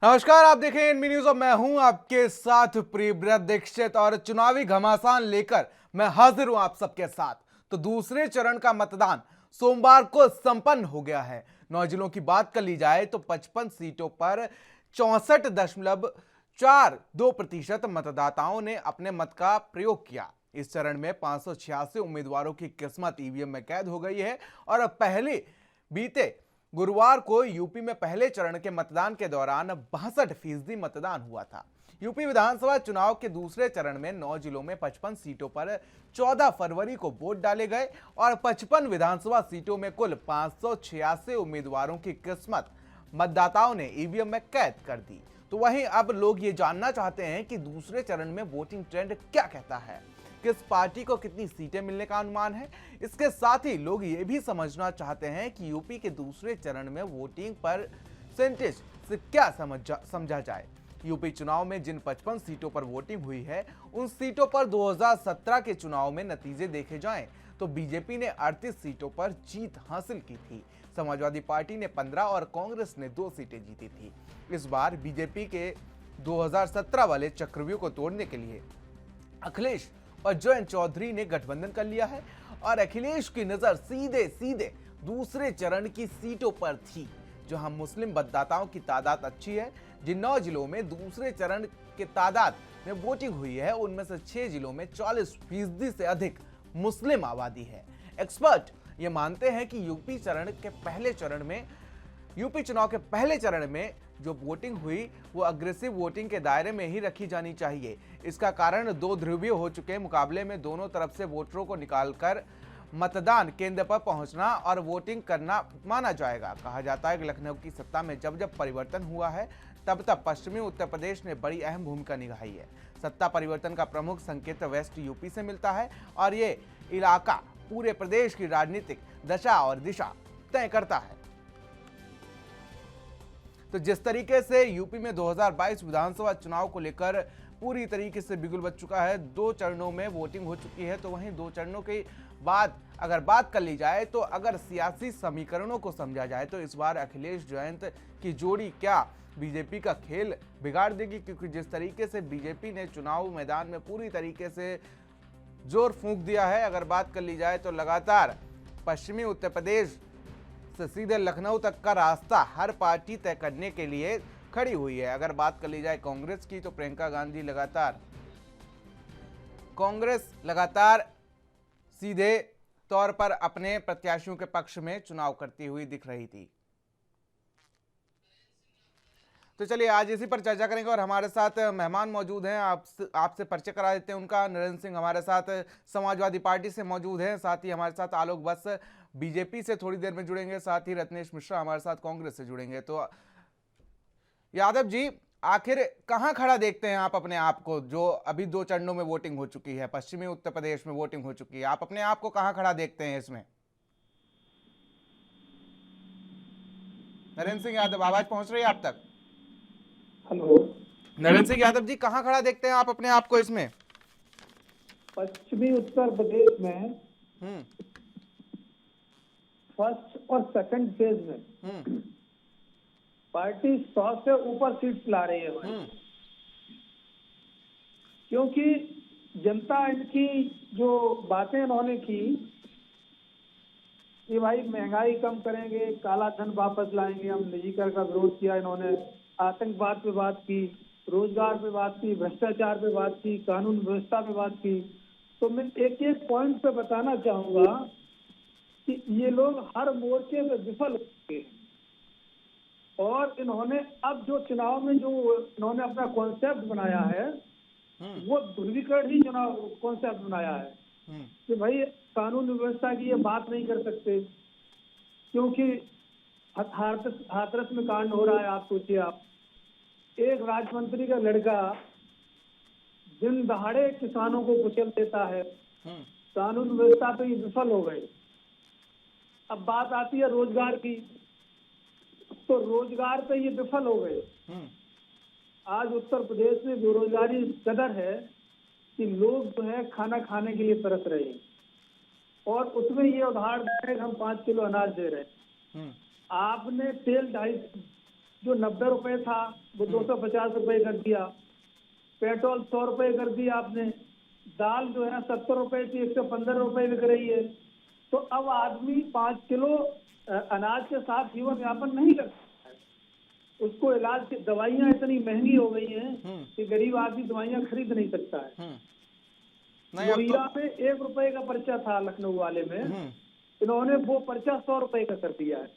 नमस्कार, आप देखें एनबी न्यूज और मैं हूं आपके साथ प्रियव्रत दीक्षित और चुनावी घमासान लेकर मैं हाजिर हूं आप सबके साथ। तो दूसरे चरण का मतदान सोमवार को संपन्न हो गया है। 9 जिलों की बात कर ली जाए तो 55 सीटों पर 64.42% मतदाताओं ने अपने मत का प्रयोग किया। इस चरण में 586 उम्मीदवारों की किस्मत ईवीएम में कैद हो गई है और अब पहले बीते गुरुवार को यूपी में पहले चरण के मतदान के दौरान 62% मतदान हुआ था। यूपी विधानसभा चुनाव के दूसरे चरण में 9 जिलों में 55 सीटों पर 14 फरवरी को वोट डाले गए और 55 विधानसभा सीटों में कुल 586 उम्मीदवारों की किस्मत मतदाताओं ने ईवीएम में कैद कर दी। तो वहीं अब लोग ये जानना चाहते हैं कि दूसरे चरण में वोटिंग ट्रेंड क्या कहता है, किस पार्टी को कितनी सीटें मिलने का अनुमान है। इसके साथ ही लोग ये भी समझना चाहते हैं कि यूपी के दूसरे चरण में वोटिंग परसेंटेज से क्या समझा जाए। यूपी चुनाव में जिन 55 सीटों पर वोटिंग हुई है उन सीटों पर 2017 के चुनाव में नतीजे देखे जाएं तो बीजेपी ने 38 सीटों पर जीत हासिल की थी। समाजवादी पार्टी ने 15 और कांग्रेस ने 2 सीटें जीती थी। इस बार बीजेपी के 2017 वाले चक्रव्यूह को तोड़ने के लिए अखिलेश और जयंत चौधरी ने गठबंधन कर लिया है और अखिलेश की नजर सीधे सीधे दूसरे चरण की सीटों पर थी जहां मुस्लिम मतदाताओं की तादाद अच्छी है। जिन 9 जिलों में दूसरे चरण के तादाद में वोटिंग हुई है उनमें से 6 जिलों में 40% से अधिक मुस्लिम आबादी है। एक्सपर्ट ये मानते हैं कि यूपी चुनाव के पहले चरण में जो वोटिंग हुई वो अग्रेसिव वोटिंग के दायरे में ही रखी जानी चाहिए। इसका कारण 2 ध्रुवीय हो चुके मुकाबले में दोनों तरफ से वोटरों को निकालकर मतदान केंद्र पर पहुंचना और वोटिंग करना माना जाएगा। कहा जाता है कि लखनऊ की सत्ता में जब जब परिवर्तन हुआ है तब तब पश्चिमी उत्तर प्रदेश ने बड़ी अहम भूमिका निभाई है। सत्ता परिवर्तन का प्रमुख संकेत वेस्ट यूपी से मिलता है और ये इलाका पूरे प्रदेश की राजनीतिक दशा और दिशा तय करता है। तो जिस तरीके से यूपी में 2022 विधानसभा चुनाव को लेकर पूरी तरीके से बिगुल बच चुका है, 2 चरणों में वोटिंग हो चुकी है, तो वहीं 2 चरणों के बाद अगर बात कर ली जाए तो अगर सियासी समीकरणों को समझा जाए तो इस बार अखिलेश जयंत की जोड़ी क्या बीजेपी का खेल बिगाड़ देगी, क्योंकि जिस तरीके से बीजेपी ने चुनाव मैदान में पूरी तरीके से जोर फूंक दिया है। अगर बात कर ली जाए तो लगातार पश्चिमी उत्तर प्रदेश से सीधे लखनऊ तक का रास्ता हर पार्टी तय करने के लिए खड़ी हुई है। अगर बात कर ली जाए कांग्रेस की तो प्रियंका गांधी लगातार सीधे तौर पर अपने प्रत्याशियों के पक्ष में चुनाव करती हुई दिख रही थी। तो चलिए आज इसी पर चर्चा करेंगे और हमारे साथ मेहमान मौजूद हैं। आपसे परिचय करा देते हैं उनका। नरेंद्र सिंह हमारे साथ समाजवादी पार्टी से मौजूद हैं, साथ ही हमारे साथ आलोक बस बीजेपी से थोड़ी देर में जुड़ेंगे, साथ ही रत्नेश मिश्रा हमारे साथ कांग्रेस से जुड़ेंगे। तो यादव जी, आखिर कहां खड़ा देखते हैं आप अपने आप को, जो अभी 2 चरणों में वोटिंग हो चुकी है, पश्चिमी उत्तर प्रदेश में वोटिंग हो चुकी है, आप अपने आप को कहां खड़ा देखते हैं इसमें? नरेंद्र सिंह यादव, आवाज पहुंच रही है आप तक? हेलो नरेंद्र सिंह यादव जी, कहां खड़ा देखते हैं आप अपने आप को इसमें? पश्चिमी उत्तर प्रदेश में फर्स्ट और सेकंड फेज में पार्टी 100 से ऊपर सीट ला रही है क्योंकि जनता इनकी जो बातें इन्होंने की कि भाई महंगाई कम करेंगे, काला धन वापस लाएंगे, हम निजीकरण का विरोध किया, इन्होंने आतंकवाद पे बात की, रोजगार पे बात की, भ्रष्टाचार पे बात की, कानून व्यवस्था पे बात की। तो मैं एक एक पॉइंट पे बताना चाहूंगा कि ये लोग हर मोर्चे में विफल हो गए और इन्होंने अब जो चुनाव में जो इन्होंने अपना कॉन्सेप्ट बनाया है वो ध्रुवीकरण ही चुनाव कॉन्सेप्ट बनाया है कि भाई कानून व्यवस्था की ये बात नहीं कर सकते क्योंकि हाथरस में कांड हो रहा है। आप सोचिए, आप एक राज्य मंत्री का लड़का दिन दहाड़े किसानों को कुचल देता है, कानून व्यवस्था पे ये विफल हो गए। अब बात आती है रोजगार की, तो रोजगार पे ये विफल हो गए। आज उत्तर प्रदेश में बेरोजगारी कदर है कि लोग जो है खाना खाने के लिए तरस रहे हैं और उसमें ये उदाहरण दे रहे हैं हम 5 किलो अनाज दे रहे हैं। आपने तेल जो 90 रुपए था वो 250 रुपए कर दिया। पेट्रोल 100 रुपए कर दिया आपने। दाल जो है 70 रुपए थी 115 रुपए बिक रही है। तो अब आदमी 5 किलो अनाज के साथ जीवन यापन नहीं कर सकता है। उसको इलाज की दवाइयां इतनी महंगी हो गई हैं कि गरीब आदमी दवाइयां खरीद नहीं सकता है। नहीं अब लोहिया तो में 1 रुपए का पर्चा था लखनऊ वाले में, इन्होंने वो पर्चा 100 रुपए का कर दिया है।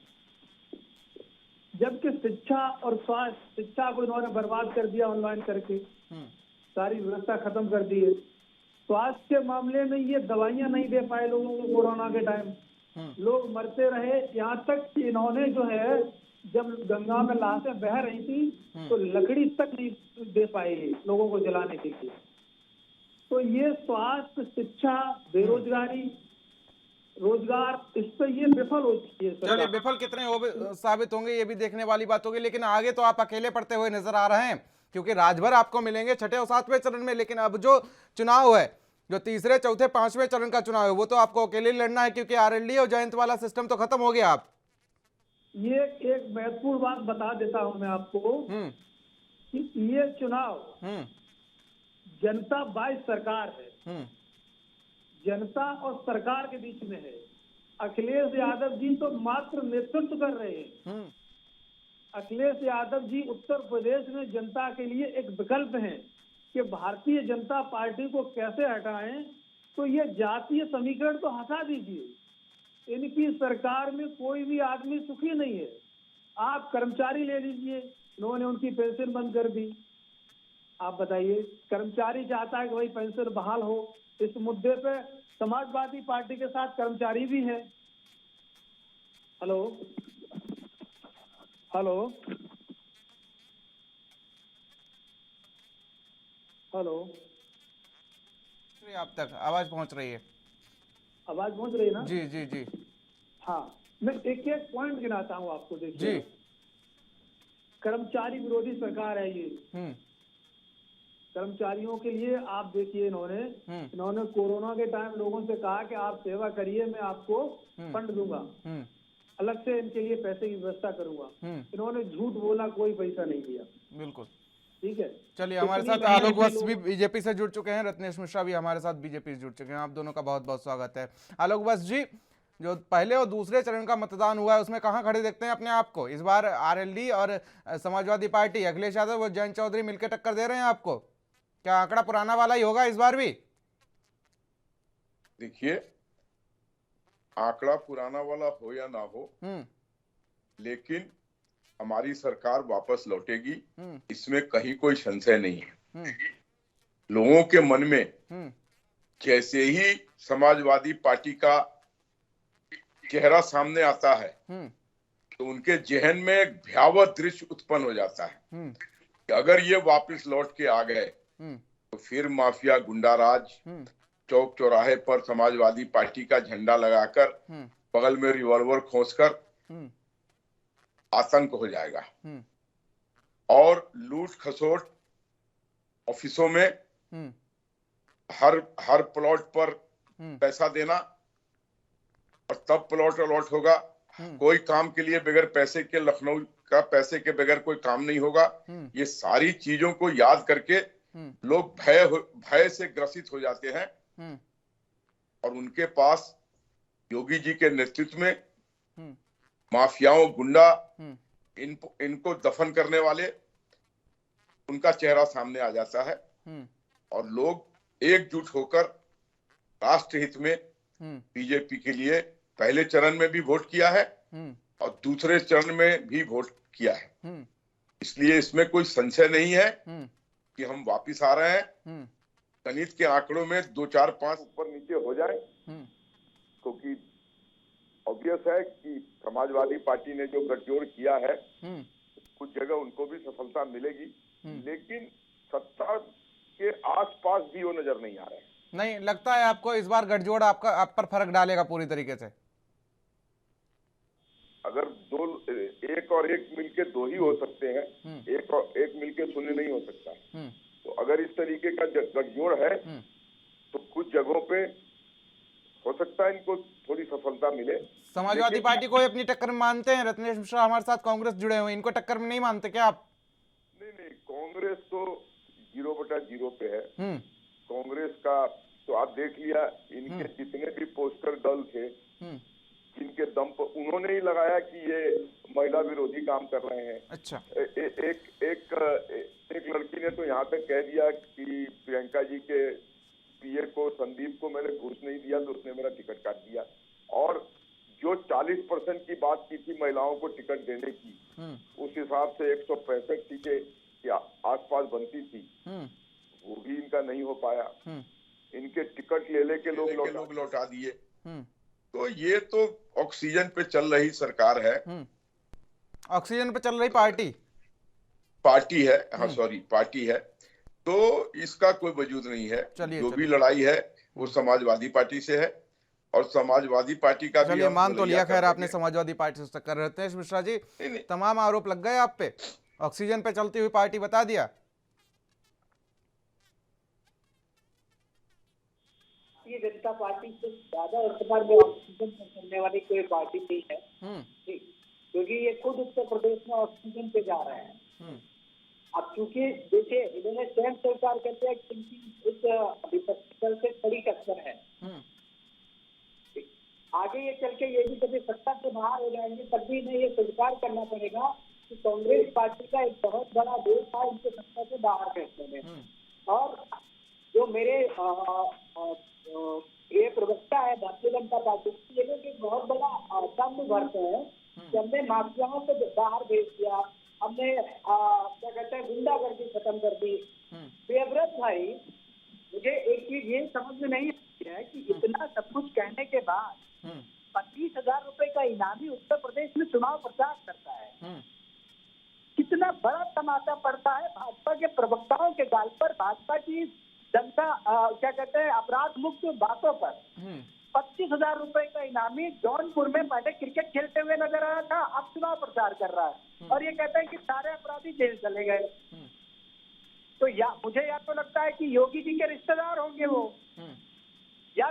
जबकि शिक्षा और स्वास्थ्य, शिक्षा को इन्होंने बर्बाद कर दिया ऑनलाइन करके, सारी व्यवस्था खत्म कर दी है। स्वास्थ्य के मामले में ये दवाइयां नहीं दे पाए लोगों को कोरोना के टाइम, लोग मरते रहे। यहाँ तक कि इन्होंने जो है जब गंगा में लाशें बह रही थी तो लकड़ी तक नहीं दे पाए लोगों को जलाने के लिए। तो ये स्वास्थ्य, शिक्षा, बेरोजगारी, रोजगार, इस पर ये विफल हो चुकी है सरकार। चलिए विफल कितने साबित होंगे ये भी देखने वाली बात होगी, लेकिन आगे तो आप अकेले पड़ते हुए नजर आ रहे हैं क्योंकि राजभर आपको मिलेंगे छठे और सातवें चरण में। लेकिन अब जो चुनाव है, जो तीसरे, चौथे, पांचवें चरण का चुनाव है, वो तो आपको अकेले लड़ना है क्योंकि आरएलडी और जयंत वाला सिस्टम तो खत्म हो गया। आप ये एक महत्वपूर्ण बात बता देता हूं मैं आपको कि ये चुनाव जनता बाय सरकार है, जनता और सरकार के बीच में है। अखिलेश यादव जी तो मात्र नेतृत्व कर रहे हैं। अखिलेश यादव जी उत्तर प्रदेश में जनता के लिए एक विकल्प हैं कि भारतीय जनता पार्टी को कैसे हटाएं। तो ये जातीय समीकरण तो हटा दीजिए, इनकी सरकार में कोई भी आदमी सुखी नहीं है। आप कर्मचारी ले लीजिए, इन्होंने उनकी पेंशन बंद कर दी। आप बताइए, कर्मचारी चाहता है कि भाई पेंशन बहाल हो। इस मुद्दे पे समाजवादी पार्टी के साथ कर्मचारी भी है। हेलो हेलो हेलो, आप तक आवाज पहुंच रही है? आवाज पहुंच रही है ना? जी जी जी। हाँ, मैं एक एक पॉइंट गिनाता हूँ आपको, देखिए जी। कर्मचारी विरोधी सरकार है ये। कर्मचारियों के लिए आप देखिए, इन्होंने कोरोना के टाइम लोगों से कहा कि आप सेवा करिए, मैं आपको फंड दूंगा, अलग से इनके लिए पैसे की व्यवस्था करूंगा। इन्होंने झूठ बोला, कोई पैसा नहीं दिया। बिल्कुल ठीक है। चलिए, हमारे साथ आलोक वत्स भी बीजेपी से जुड़ चुके हैं, रत्नेश मिश्रा भी हमारे साथ बीजेपी से जुड़ चुके हैं। आप दोनों का बहुत बहुत स्वागत है। आलोक वत्स जी, जो पहले और दूसरे चरण का मतदान हुआ है उसमें कहां खड़े देखते हैं अपने आप को? इस बार आरएलडी और समाजवादी पार्टी, अखिलेश यादव और जयंत चौधरी मिलकर टक्कर दे रहे हैं आपको? क्या आंकड़ा पुराना वाला ही होगा इस बार भी? देखिए, आंकड़ा पुराना वाला हो या ना हो, लेकिन हमारी सरकार वापस लौटेगी, इसमें कहीं कोई संशय नहीं है। लोगों के मन में जैसे ही समाजवादी पार्टी का चेहरा सामने आता है तो उनके जहन में एक भयावह दृश्य उत्पन्न हो जाता है कि अगर ये वापस लौट के आ गए तो फिर माफिया, गुंडाराज चौक चौराहे पर समाजवादी पार्टी का झंडा लगाकर बगल में रिवॉल्वर खोसकर आतंक हो जाएगा और लूट खसोट ऑफिसों में हर प्लॉट पर पैसा देना और तब प्लॉट अलॉट होगा। कोई काम के लिए बगैर पैसे के, लखनऊ का पैसे के बगैर कोई काम नहीं होगा। ये सारी चीजों को याद करके लोग भय से ग्रसित हो जाते हैं और उनके पास योगी जी के नेतृत्व में माफियाओं, गुंडा, इनको दफन करने वाले, उनका चेहरा सामने आ जाता है और लोग एकजुट होकर राष्ट्र हित में बीजेपी के लिए पहले चरण में भी वोट किया है और दूसरे चरण में भी वोट किया है। इसलिए इसमें कोई संशय नहीं है कि हम वापिस आ रहे हैं। गणित के आंकड़ों में 2, 4, 5 ऊपर नीचे हो जाए, क्योंकि ऑब्वियस है कि समाजवादी पार्टी ने जो गठजोड़ किया है कुछ जगह उनको भी सफलता मिलेगी, लेकिन सत्ता के आसपास भी वो नजर नहीं आ रहे हैं। नहीं लगता है आपको इस बार गठजोड़ आप पर फर्क डालेगा पूरी तरीके से? अगर एक और एक मिलके 2 ही हो सकते हैं, एक और एक मिलके 0 नहीं हो सकता। तो अगर इस तरीके का गठजोड़ है तो कुछ जगहों पे हो सकता है इनको थोड़ी सफलता मिले। समाजवादी लेकिन पार्टी को अपनी टक्कर में मानते हैं? रत्नेश मिश्रा हमारे साथ कांग्रेस जुड़े हुए हैं, इनको टक्कर में नहीं मानते क्या आप? नहीं, कांग्रेस तो 0/0 पे है। हम्म कांग्रेस का तो आप देख लिया, इनके जितने भी पोस्टर दल थे, इनके दम पर उन्होंने ही लगाया कि ये महिला विरोधी काम कर रहे हैं। अच्छा। एक लड़की ने तो यहाँ तक कह दिया कि प्रियंका जी के पीए को, संदीप को मैंने घूस नहीं दिया तो उसने मेरा टिकट काट दिया। और जो 40% की बात की थी महिलाओं को टिकट देने की, उस हिसाब से 165 सीटें के आसपास बनती थी, वो भी इनका नहीं हो पाया। इनके टिकट ले लेके लोग लौटा दिए। तो ये तो ऑक्सीजन पे चल रही सरकार है। ऑक्सीजन पे चल रही पार्टी है। हाँ सॉरी, पार्टी है। तो इसका कोई वजूद नहीं है। जो भी लड़ाई है वो समाजवादी पार्टी से है, और समाजवादी पार्टी का भी मान तो लिया खैर आपने समाजवादी पार्टी से टक्कर। रत्नेश मिश्रा जी, तमाम आरोप लग गए आप पे, ऑक्सीजन पे चलती हुई पार्टी बता दिया। भारतीय जनता पार्टी से ज्यादा वर्तमान में ऑक्सीजन पे चलने वाली कोई पार्टी नहीं है, क्योंकि ये खुद उत्तर प्रदेश में ऑक्सीजन पे जा रहे हैं। अब चूंकि देखिए, इन्होंने स्वयं सरकार कहते हैं कि इनकी इस विपक्षी दल से बड़ी टक्कर है। आगे ये चल के ये भी कभी सत्ता से बाहर हो जाएंगे, तब भी इन्हें ये स्वीकार करना पड़ेगा कि कांग्रेस पार्टी का एक बहुत बड़ा दोष था इनके सत्ता से बाहर बैठने में। और जो मेरे ये प्रवक्ता है भारतीय जनता पार्टी, ये लोग एक बहुत बड़ा दम भरते हैं कि हमने माफियाओं को बाहर भेज दिया, हमने क्या कहते हैं गुंडागर्दी खत्म कर दी। प्रियव्रत भाई, मुझे एक चीज ये समझ में नहीं आती है कि इतना सब कुछ कहने के बाद 25,000 रुपए का इनामी उत्तर प्रदेश में चुनाव प्रचार करता है। कितना बड़ा तमाशा पड़ता है भाजपा के प्रवक्ताओं के गाल पर, भाजपा की जनता क्या कहते हैं अपराध मुक्त बातों पर। 25,000 रुपए का इनामी जौनपुर में पहले क्रिकेट खेलते हुए नजर आया था, अब चुनाव प्रचार कर रहा है और ये कहते हैं कि सारे अपराधी जेल चले गए। तो मुझे या तो लगता है कि योगी जी के रिश्तेदार होंगे वो, या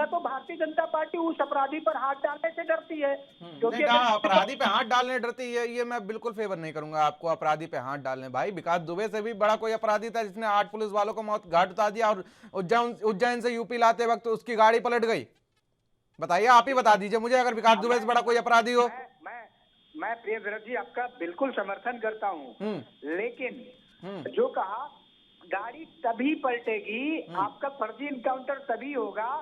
तो भारतीय जनता पार्टी उस अपराधी पर हाथ डालने से डरती है। क्योंकि अपराधी पे हाथ डालने डरती है, ये मैं बिल्कुल फेवर नहीं करूंगा आपको अपराधी पे हाथ डालने। भाई विकास दुबे से भी बड़ा कोई अपराधी था जिसने 8 पुलिस वालों को मौत घाट उतार दिया, और उज्जैन से यूपी लाते वक्त उसकी गाड़ी पलट गई। बताइए, आप ही बता दीजिए मुझे, अगर विकास दुबे से बड़ा कोई अपराधी हो। मैं प्रियव्रत जी आपका बिल्कुल समर्थन करता हूँ, लेकिन जो कहा गाड़ी तभी पलटेगी, आपका फर्जी इनकाउंटर तभी होगा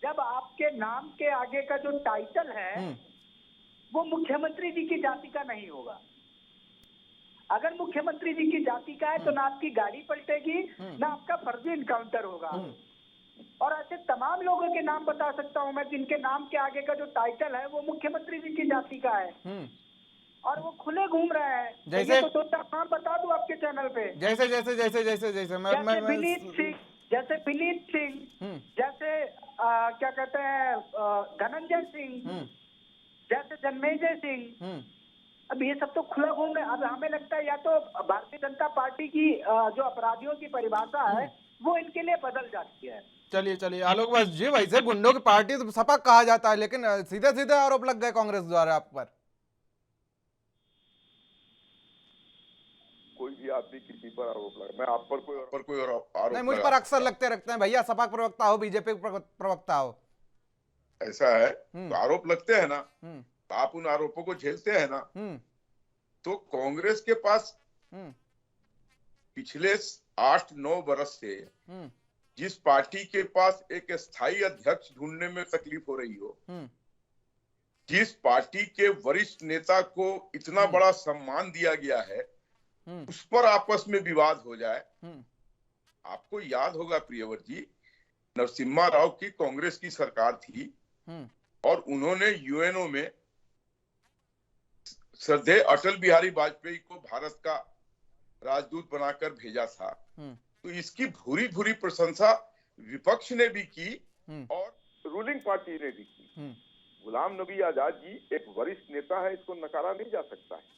जब आपके नाम के आगे का जो टाइटल है वो मुख्यमंत्री जी की जाति का नहीं होगा। अगर मुख्यमंत्री जी की जाति का है तो ना आपकी गाड़ी पलटेगी, ना आपका फर्जी इनकाउंटर होगा। और ऐसे तमाम लोगों के नाम बता सकता हूं मैं जिनके नाम के आगे का जो टाइटल है वो मुख्यमंत्री जी की जाति का है और वो खुले घूम रहे हैं। जैसे तो नाम बता दूं आपके चैनल पे, जैसे जैसे जैसे जैसे जैसे मैं विनीत सिंह, जैसे विनीत सिंह, जैसे क्या कहते हैं धनंजय सिंह, जैसे जन्मेजय सिंह। अब ये सब तो खुला घूम रहे हैं। अब हमें लगता है या तो भारतीय जनता पार्टी की जो अपराधियों की परिभाषा है वो इनके लिए बदल जाती है। चलिए आलोक बस जी, वैसे गुंडों की पार्टी तो सपा कहा जाता है, लेकिन सीधे सीधे आरोप लग गए कांग्रेस द्वारा आप पर। कोई भी आदमी किसी पर आरोप लगा, मैं आप पर कोई आरोप नहीं, मुझ पर अक्सर लगते रखते हैं भैया, सपा प्रवक्ता हो, बीजेपी प्रवक्ता हो। ऐसा है तो आरोप लगते हैं ना, आप उन आरोपों को झेलते हैं ना। तो कांग्रेस के पास पिछले 8-9 बरस से जिस पार्टी के पास एक स्थायी अध्यक्ष ढूंढने में तकलीफ हो रही हो, जिस पार्टी के वरिष्ठ नेता को इतना बड़ा सम्मान दिया गया है, उस पर आपस में विवाद हो जाए। आपको याद होगा प्रियव्रत जी, नरसिम्हा राव की कांग्रेस की सरकार थी और उन्होंने यूएनओ में श्रद्धेय अटल बिहारी वाजपेयी को भारत का राजदूत बनाकर भेजा था। तो इसकी भूरी भूरी प्रशंसा विपक्ष ने भी की और रूलिंग पार्टी ने भी की। गुलाम नबी आजाद जी एक वरिष्ठ नेता है, इसको नकारा नहीं जा सकता है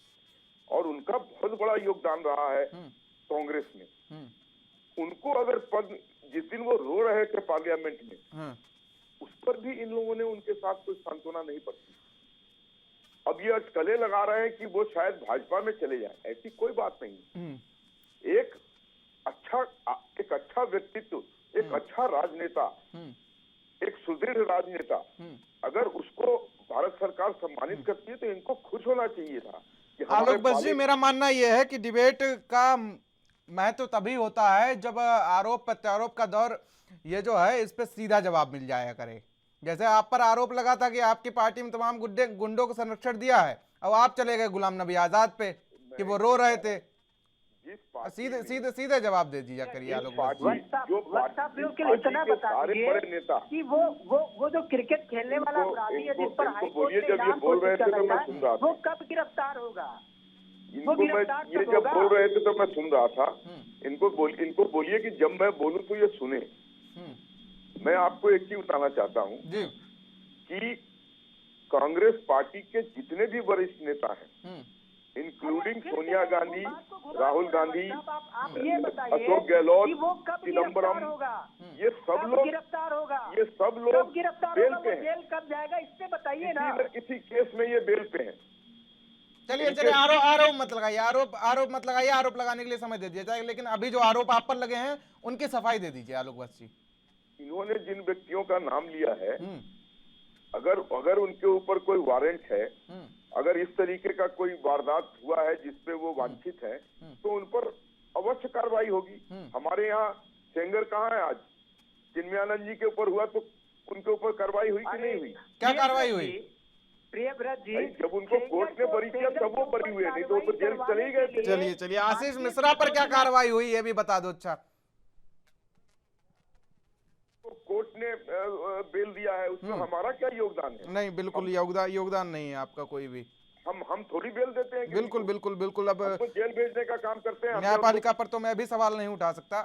और उनका बहुत बड़ा योगदान रहा है कांग्रेस में। उनको अगर पद, जिस दिन वो रो रहे थे पार्लियामेंट में उस पर भी इन लोगों ने उनके साथ कोई सांत्वना नहीं बरती। अब ये अटकलें लगा रहे हैं कि वो शायद भाजपा में चले जाए, ऐसी कोई बात नहीं। एक अच्छा व्यक्तित्व, एक अच्छा राजनेता, एक सुदृढ़ राजनेता, अगर उसको भारत सरकार सम्मानित करती है तो इनको खुश होना चाहिए था कि आलोक बस जी, मेरा मानना यह है कि डिबेट का महत्व तभी होता है जब आरोप प्रत्यारोप का दौर ये जो है इस पे सीधा जवाब मिल जाया करे। जैसे आप पर आरोप लगा था कि आपकी पार्टी में तमाम गुंडों को संरक्षण दिया है, अब आप चले गए गुलाम नबी आजाद पे कि वो रो रहे थे। सीधे सीधे सीधे जवाब दे दीजिए करिए आलोक बस जी। इतना बता दीजिए कि वो जो क्रिकेट खेलने वाला अपराधी है जिस पर हाईकोर्ट से इनाम घोषित कर रहा है, वो कब गिरफ्तार होगा? ये जब बोल रहे थे तो मैं सुन रहा था। इनको बोलिए कि जब मैं बोलूं तो ये सुने। मैं आपको एक चीज बताना चाहता हूं कि कांग्रेस पार्टी के जितने भी वरिष्ठ नेता हैं, इंक्लूडिंग सोनिया गांधी, राहुल गांधी, अशोक गहलोत, चिदम्बरम, ये सब लोग गिरफ्तार होगा। ये सब लोग बेल पे हैं। जेल कब जाएगा इससे बताइए ना। किसी केस में ये बेल पे हैं। चलिए आरोप मत लगाइए, आरोप मत लगाइए, आरोप लगाने के लिए समय दे दिया जाए, लेकिन अभी जो आरोप आप पर लगे हैं उनकी सफाई दे दीजिए आलोक बस जी। इन्होंने जिन व्यक्तियों का नाम लिया है, अगर उनके ऊपर कोई वारंट है, अगर इस तरीके का कोई वारदात हुआ है जिसपे वो वांछित है, तो उन पर अवश्य कार्रवाई होगी। हमारे यहाँ सेंगर कहाँ है आज? चिन्मयानंद जी के ऊपर हुआ तो उनके ऊपर कार्रवाई हुई कि नहीं हुई? क्या कार्रवाई हुई? प्रियव्रत जी, जब उनको कोर्ट ने बरी किया तब वो बरी हुए, नहीं तो वो तो जेल चले ही गए थे। चलिए आशीष मिश्रा पर क्या कार्रवाई हुई ये भी बता दो। अच्छा, कोर्ट ने बेल दिया है, उसमें हमारा क्या योगदान है? नहीं, बिल्कुल योगदान नहीं है आपका कोई भी। हम थोड़ी बेल देते हैं। बिल्कुल अब तो जेल भेजने का काम करते हैं। न्यायपालिका पर तो मैं भी सवाल नहीं उठा सकता।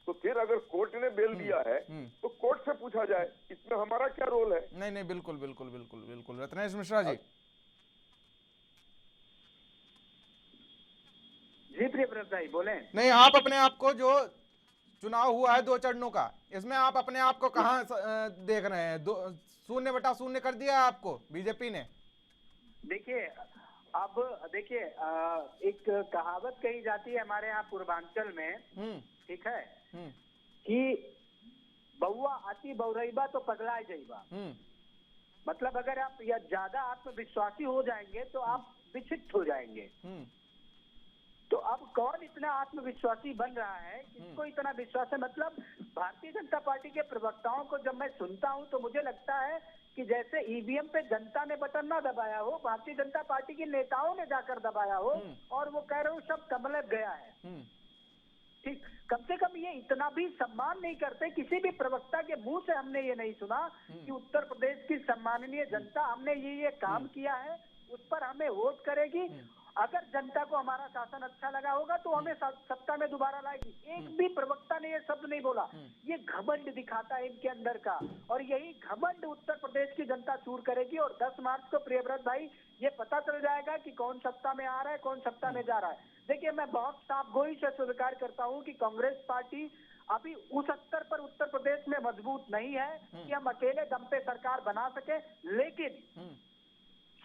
तो फिर अगर कोर्ट ने बेल दिया है तो कोर्ट से पूछा जाए, इसमें हमारा क्या रोल है? नहीं, बिल्कुल। रत्नेश मिश्रा जी। जी प्रियव्रत भाई बोले। नहीं, आप अपने आप को, जो चुनाव हुआ है 2 चरणों का, इसमें आप अपने आप को कहां देख रहे हैं? 0/0 कर दिया आपको बीजेपी ने। देखिए एक कहावत कही जाती है हमारे यहाँ पूर्वांचल में, ठीक है, कि बउआ आती बउरईबा तो पगला जाइबा। मतलब अगर आप या ज्यादा आत्मविश्वासी हो जाएंगे तो आप विक्षिप्त हो जाएंगे। तो अब कौन इतना आत्मविश्वासी बन रहा है, किसको इतना विश्वास है? मतलब भारतीय जनता पार्टी के प्रवक्ताओं को जब मैं सुनता हूं तो मुझे लगता है कि जैसे ईवीएम पे जनता ने बटन ना दबाया हो, भारतीय जनता पार्टी के नेताओं ने जाकर दबाया हो और वो कह रहे हो सब कमलत गया है। ठीक, कम से कम ये इतना भी सम्मान नहीं करते। किसी भी प्रवक्ता के मुंह से हमने ये नहीं सुना कि उत्तर प्रदेश की सम्माननीय जनता हमने ये काम किया है, उस पर हमें वोट करेगी। अगर जनता को हमारा शासन अच्छा लगा होगा तो हमें सत्ता में दोबारा लाएगी। एक भी प्रवक्ता ने ये शब्द नहीं बोला। ये घमंड दिखाता है इनके अंदर का, और यही घमंड उत्तर प्रदेश की जनता चूर करेगी। और 10 मार्च को प्रियव्रत भाई ये पता चल जाएगा कि कौन सत्ता में आ रहा है, कौन सत्ता में जा रहा है। देखिए, मैं बहुत साफ गोई से स्वीकार करता हूँ कि कांग्रेस पार्टी अभी उस स्तर पर उत्तर प्रदेश में मजबूत नहीं है कि हम अकेले दम पे सरकार बना सके, लेकिन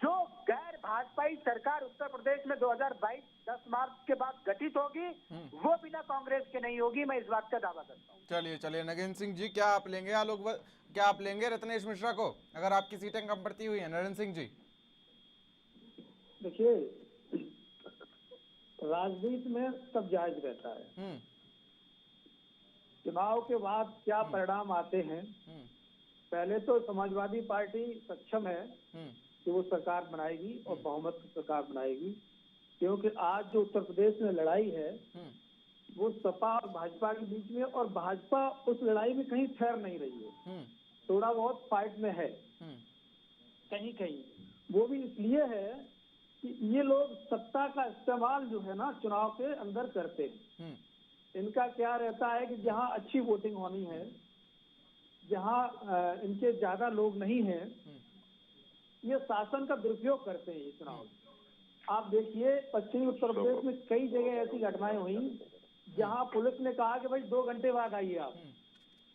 जो गैर भाजपाई सरकार उत्तर प्रदेश में 2022 10 मार्च के बाद गठित होगी, वो बिना कांग्रेस के नहीं होगी। मैं इस बात का दावा करता हूँ। चलिए नगेंद्र सिंह जी, क्या आप लेंगे क्या आप लेंगे रत्नेश मिश्रा को अगर आपकी सीटें कम पड़ती हुई है? नरेंद्र सिंह जी, देखिए, राजनीति में सब जायज रहता है। चुनाव के बाद क्या परिणाम आते हैं, पहले तो समाजवादी पार्टी सक्षम है कि वो सरकार बनाएगी और बहुमत की सरकार बनाएगी, क्योंकि आज जो उत्तर प्रदेश में लड़ाई है वो सपा और भाजपा के बीच में, और भाजपा उस लड़ाई में कहीं ठहर नहीं रही है, थोड़ा बहुत फाइट में है कहीं। वो भी इसलिए है कि ये लोग सत्ता का इस्तेमाल जो है ना चुनाव के अंदर करते हैं। इनका क्या रहता है कि जहां अच्छी वोटिंग होनी है, जहां इनके ज्यादा लोग नहीं हैं, ये शासन का दुरुपयोग करते हैं ये चुनाव। आप देखिए, पश्चिमी उत्तर प्रदेश में कई जगह ऐसी घटनाएं हुई जहां पुलिस ने कहा कि भाई 2 घंटे बाद आइए आप,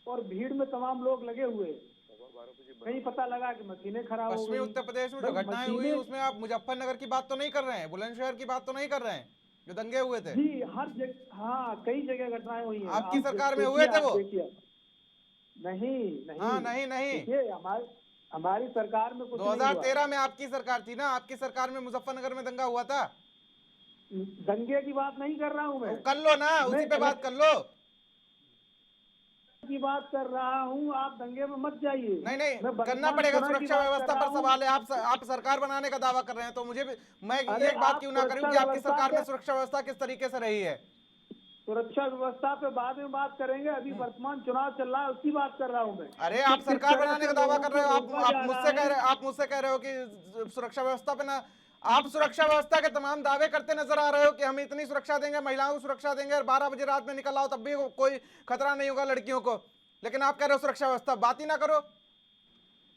और भीड़ में तमाम लोग लगे हुए, कहीं पता लगा कि मशीनें खराब हो पश्चिमी गई। उत्तर प्रदेश में जो भाई घटनाएं हुई उसमें आप मुजफ्फरनगर की बात तो नहीं कर रहे हैं, बुलंदशहर की बात तो नहीं कर रहे हैं, जो दंगे हुए थे? जी हर जगह, हाँ कई जगह घटनाएं हुई हैं। आपकी आप सरकार में देखिए, हुए थे आप वो? देखिए। नहीं नहीं, हाँ, नहीं नहीं, देखिए हमारी सरकार में कुछ नहीं हुआ। 2013 में आपकी सरकार थी ना, आपकी सरकार में मुजफ्फरनगर में दंगा हुआ था। दंगे की बात नहीं कर रहा हूँ मैं, कर लो ना, उसी पे बात कर लो। की बात कर रहा हूँ, आप दंगे में मत जाइए। नहीं नहीं, मैं करना वर्तमान पड़ेगा, समय की सुरक्षा बात कर व्यवस्था रहा पर हूँ। सवाल है। आप सरकार बनाने का दावा कर रहे हैं, तो मुझे भी, मैं अरे ये एक बात आप क्यों ना करूं सुरक्षा कि आपकी व्यवस्था सरकार में के- सुरक्षा व्यवस्था किस तरीके से रही है? सुरक्षा व्यवस्था पे बाद में बात करेंगे, अभी वर्तमान चुनाव चल रहा है उसकी बात कर रहा हूँ मैं। अरे आप किस सरकार तरह बनाने से का दावा लोगों कर रहे हो, को आप रोका आप जा मुझसे रहा कह है। रहे आप मुझसे कह रहे हो कि सुरक्षा व्यवस्था पे ना, आप सुरक्षा व्यवस्था के तमाम दावे करते नजर आ रहे हो कि हम इतनी सुरक्षा देंगे, महिलाओं को सुरक्षा देंगे, और 12 बजे रात में निकल आओ तब भी कोई खतरा नहीं होगा लड़कियों को, लेकिन आप कह रहे हो सुरक्षा व्यवस्था, बात ही ना करो।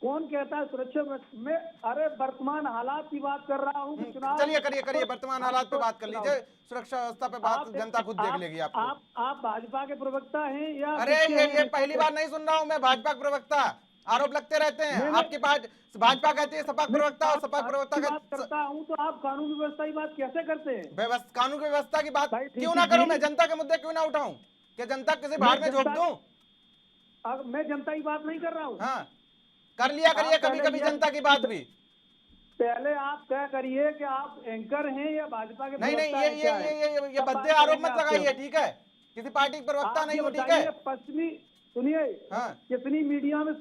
कौन कहता है सुरक्षा में? अरे वर्तमान हालात की बात कर रहा हूँ कि चुनाव। चलिए करिए वर्तमान हालात पे बात कर लीजिए, सुरक्षा व्यवस्था पे बात आप जनता खुद देख लेगी आपको। आप भाजपा के प्रवक्ता हैं या अरे किसके ये हैं? पहली बार नहीं सुन रहा हूं मैं, भाजपा के प्रवक्ता आरोप लगते रहते हैं मैंने- आपकी बात। भाजपा कहती है सपा मैं प्रवक्ता, और बात सपा प्रवक्ता बात का करता हूँ तो आप कानून व्यवस्था की बात कैसे करते हैं? कानून की व्यवस्था की बात भाई ठीक क्यों है ना करूं जी। मैं? जनता के मुद्दे क्यों ना उठाऊं? क्या जनता किसी भाड़ में झोंक दूं? अब मैं जनता की बात नहीं कर रहा हूँ। हाँ, कर लिया करिए आप कभी पहले कभी ये- जनता की बात भी। पहले आप तय करिए कि आप एंकर हैं या भाजपा के नहीं नहीं, प्रवक्ता हैं, क्या हैं? ये तब भद्दे बात आरोप करेंगे मत आपसे लगाइए, हम। ठीक है? किसी पार्टी के प्रवक्ता आप नहीं ये हूं, ठीक बताइए, है? पश्चिमी, सुनिए, हाँ। कितनी मीडिया में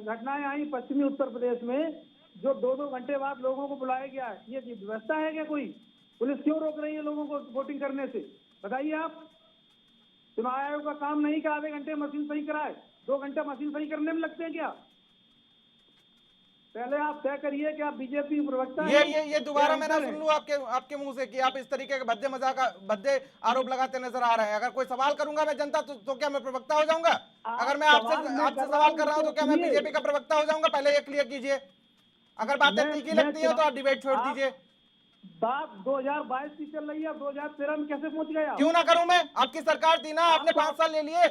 घटनाएं आई पश्चिमी उत्तर प्रदेश में, जो 2-2 घंटे बाद लोगों को बुलाया गया है। ये व्यवस्था है क्या कोई? पुलिस क्यों रोक रही है लोगों को वोटिंग करने से? बताइए आप। चुनाव आयोग का काम नहीं कि आधे घंटे मशीन सही कराए, 2 घंटे मशीन सही करने में लगते हैं क्या? पहले आप तय करिए कि आप बीजेपी प्रवक्ता हैं। ये दोबारा मैं ना एंकर सुन हैं। लूं आपके मुंह से कि आप इस तरीके के भद्दे आरोप लगाते नजर आ रहे हैं। अगर कोई सवाल करूंगा मैं जनता तो क्या मैं प्रवक्ता हो जाऊंगा? अगर मैं आपसे सवाल कर रहा हूं तो क्या मैं बीजेपी का प्रवक्ता हो जाऊंगा? पहले ये क्लियर कीजिए। अगर बातें तीखी लगती है तो आप डिबेट छोड़ दीजिए। बात 2022 की चल रही है, 2013 में कैसे पहुंच गया? क्यों ना करूं मैं? आपकी सरकार थी ना, आपने 5 साल ले लिए।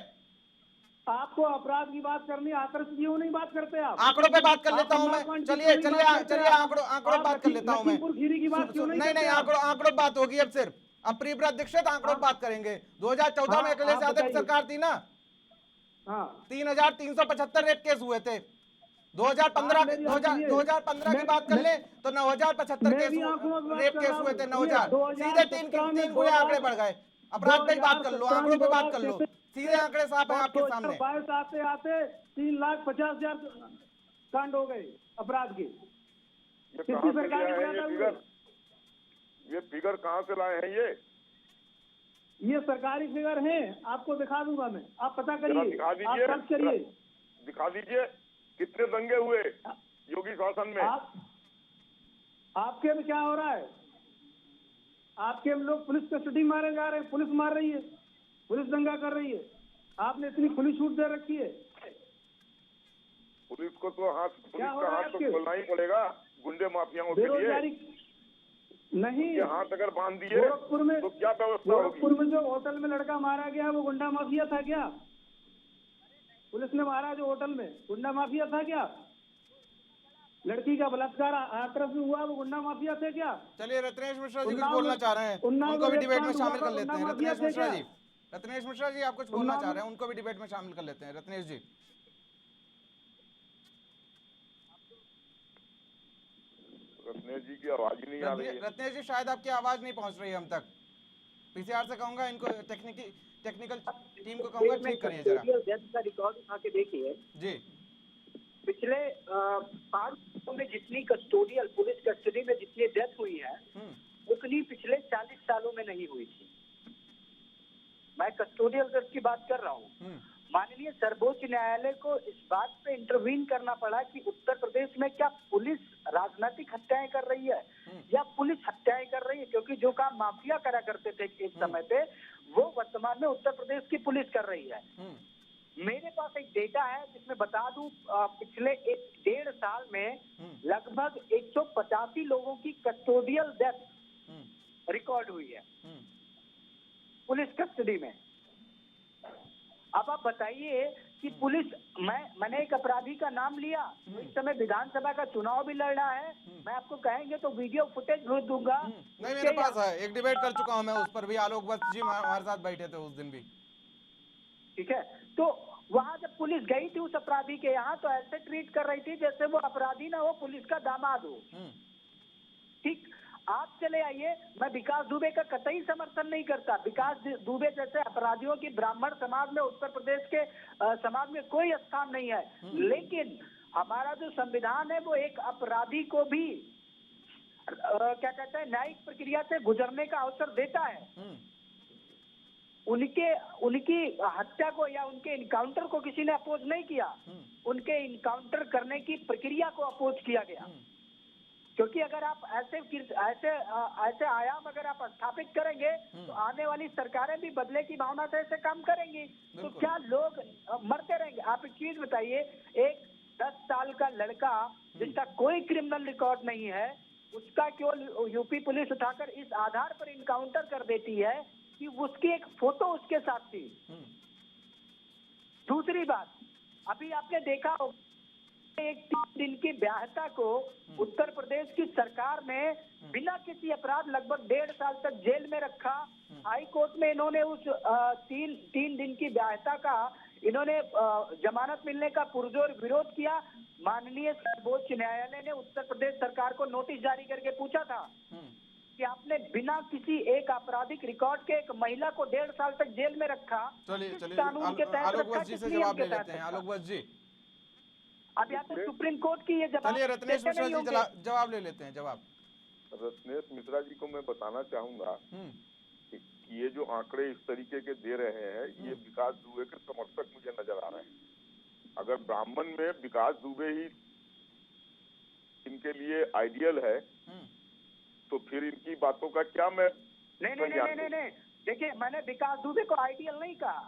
आपको अपराध की बात करनी, आदर्श क्यों नहीं बात करते आप? आंकड़ों पे बात कर लेता हूं मैं। चलिए आंकड़ों बात कर लेता हूं मैं। खीरी की बात क्यों नहीं? नहीं, आंकड़ों बात होगी अब सिर्फ। अब प्रिय अध्यक्ष आंकड़ों बात करेंगे। 2014 में अखिलेश यादव की सरकार थी ना, 3,375 रेप केस हुए थे। 2015 की बात कर ले तो 9,075 केस रेप केस हुए थे। 9,000 सीधे तीन गुणे आंकड़े बढ़ गए। अपराध पे बात कर लो, आंकड़ों पे बात कर लो, सीधे आंकड़े साफ है आपके सामने। 2022 आते आते 3,50,000 कांड हो गए अपराध के। किसकी सरकार के फिगर, ये फिगर कहाँ से लाए हैं? ये सरकारी फिगर हैं, आपको दिखा दूंगा मैं, आप पता करिए, दिखा आप दीजिए, सर्च करिए। दिखा दीजिए कितने दंगे हुए योगी शासन में। आपके में क्या हो रहा है? आपके में लोग पुलिस कस्टडी मारे जा रहे हैं, पुलिस मार रही है, पुलिस दंगा कर रही है। आपने इतनी खुली छूट दे रखी है। पुलिस को तो पुलिस का हाथ तो आपके? खोलना ही पड़ेगा गुंडे माफियाओं के लिए। बेरोजगारी नहीं, ये हाथ अगर बांध दिए गोरखपुर में, तो क्या व्यवस्था गोरखपुर होगी? में जो होटल में लड़का मारा गया वो गुंडा माफिया था क्या? पुलिस ने मारा जो होटल में, गुंडा माफिया था क्या? लड़की का बलात्कार हाथरस में हुआ, वो गुंडा माफिया थे क्या? चलिए रत्नेश मिश्रा जी कुछ उन्नाव बोलना में- चाह रहे हैं, उन्नाव उनको भी में डिबेट में रेप शामिल कर कांड लेते हुआ, हैं। गुंडा रत्नेश माफिया मिश्रा थे जी, रत्नेश मिश्रा जी आप कुछ बोलना चाह रहे हैं, उनको भी डिबेट में शामिल कर लेते हैं। रत्नेश जी, रत्नेश जी की आवाज ही नहीं आ रही है। रत्नेश जी शायद आपकी आवाज नहीं पहुंच रही है हम तक। पीसीआर से कहूंगा इनको टेक्निकल टीम को कहूंगा ठीक करिए जरा। डेथ का रिकॉर्ड उठा के देखिए। जी, पिछले 5 सालों में जितनी कस्टोडियल पुलिस कस्टडी में जितनी डेथ हुई है उतनी पिछले 40 सालों में नहीं हुई थी। मैं कस्टोडियल डेथ की बात कर रहा हूँ। माननीय सर्वोच्च न्यायालय को इस बात पे इंटरवीन करना पड़ा कि उत्तर प्रदेश में क्या पुलिस राजनीतिक हत्याएं कर रही है या पुलिस हत्याएं कर रही है, क्योंकि जो काम माफिया करा करते थे एक समय पे वो वर्तमान में उत्तर प्रदेश की पुलिस कर रही है। मेरे पास एक डेटा है जिसमें बता दूं पिछले 1.5 साल में लगभग 185 लोगों की कस्टोडियल डेथ रिकॉर्ड हुई है पुलिस कस्टडी में। अब आप बताइए कि पुलिस, मैंने एक अपराधी का नाम लिया, तो इस समय विधानसभा का चुनाव भी लड़ रहा है, मैं आपको कहेंगे तो वीडियो फुटेज भेज दूंगा। नहीं, मेरे पास है, एक डिबेट कर चुका हूं मैं उस पर भी, आलोक वत्स जी हमारे साथ बैठे थे उस दिन भी। ठीक है, तो वहां जब पुलिस गई थी उस अपराधी के यहाँ, तो ऐसे ट्रीट कर रही थी जैसे वो अपराधी ना हो, पुलिस का दामाद हो। ठीक, आप चले आइए, मैं विकास दुबे का कतई समर्थन नहीं करता। विकास दुबे जैसे अपराधियों की ब्राह्मण समाज में, उत्तर प्रदेश के समाज में कोई स्थान नहीं है, लेकिन हमारा जो संविधान है वो एक अपराधी को भी क्या कहते हैं, न्यायिक प्रक्रिया से गुजरने का अवसर देता है। उनकी हत्या को या उनके इनकाउंटर को किसी ने अपोज नहीं किया, उनके इनकाउंटर करने की प्रक्रिया को अपोज किया गया। क्योंकि अगर आप ऐसे आयाम अगर आप स्थापित करेंगे तो आने वाली सरकारें भी बदले की भावना से ऐसे काम करेंगी, तो क्या लोग मरते रहेंगे? आप एक चीज बताइए, एक 10 साल का लड़का जिसका कोई क्रिमिनल रिकॉर्ड नहीं है, उसका क्यों यूपी पुलिस उठाकर इस आधार पर इनकाउंटर कर देती है कि उसकी एक फोटो उसके साथ थी। दूसरी बात, अभी आपने देखा होगा एक 3 दिन की ब्याहता को उत्तर प्रदेश की सरकार ने बिना किसी अपराध लगभग 1.5 साल तक जेल में रखा। हाई कोर्ट में इन्होंने उस 3 दिन की ब्याहता का इन्होंने जमानत मिलने का पुरजोर विरोध किया। माननीय सर्वोच्च न्यायालय ने उत्तर प्रदेश सरकार को नोटिस जारी करके पूछा था कि आपने बिना किसी एक आपराधिक रिकॉर्ड के एक महिला को 1.5 साल तक जेल में रखा। चलिए कानून के तहत आलोक रखा, वत्स जी किस से नियम जवाब के ले तहत लेते हैं। रखा? आलोक वत्स जी, अब या तो सुप्रीम कोर्ट की ये जवाब चलिए रत्नेश देते मिश्रा नहीं जी होंगे। जवाब ले लेते हैं। जवाब रत्नेश मिश्रा जी को मैं बताना चाहूंगा कि ये जो आंकड़े इस तरीके के दे रहे हैं, ये विकास दुबे के समर्थक मुझे नजर आ रहे हैं। अगर ब्राह्मण में विकास दुबे ही इनके लिए आइडियल है, तो फिर इनकी बातों का क्या मैं नहीं, देखिए मैंने विकास दुबे को आइडियल नहीं कहा।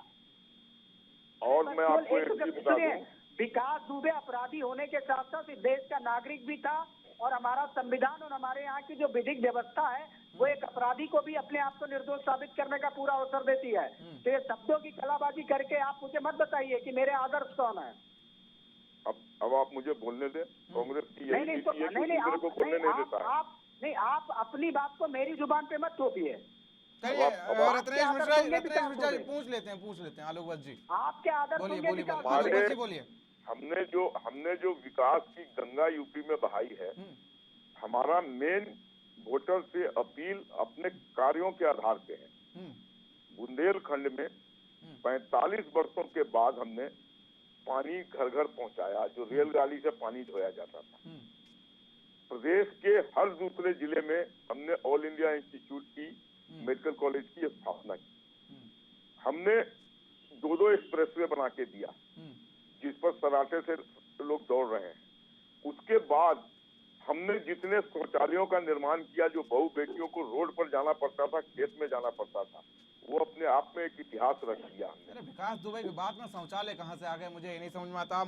और मैं आपको एक चीज बता दूं, विकास दुबे अपराधी होने के साथ साथ इस देश का नागरिक भी था, और हमारा संविधान और हमारे यहाँ की जो विधिक व्यवस्था है वो एक अपराधी को भी अपने आप को निर्दोष साबित करने का पूरा अवसर देती है। तो ये शब्दों की कलाबाजी करके आप मुझे मत बताइए कि मेरे आदर्श कौन है। अब आप मुझे बोलने दें। कांग्रेस की यही नीति है कि दूसरे को बोलने नहीं देता है। आप अपनी बात को मेरी जुबान पे मत थोपिए। चलिए रत्नेश मिश्रा जी पूछ लेते हैं आलोक वत्स जी। आपके आदर्श बोलिए आलोक वत्स जी बोलिए। हमने जो विकास की गंगा यूपी में बहाई है, हमारा मेन वोटर से अपील अपने कार्यों के आधार पे है। बुंदेलखंड में 45 वर्षों के बाद हमने पानी घर घर पहुंचाया, जो रेलगाड़ी से पानी ढोया जाता था। प्रदेश के हर दूसरे जिले में हमने ऑल इंडिया इंस्टीट्यूट की मेडिकल कॉलेज की स्थापना की। हमने 2 एक्सप्रेसवे बना के दिया, जिस पर सराटे से लोग दौड़ रहे हैं। उसके बाद हमने जितने शौचालयों का निर्माण किया, जो बहु बेटियों को रोड पर जाना पड़ता था, खेत में जाना पड़ता था, वो अपने आप में एक इतिहास रख दिया हमने। विकास दुबे की बात में शौचालय कहाँ से आ गए, मुझे ये नहीं समझ में आता।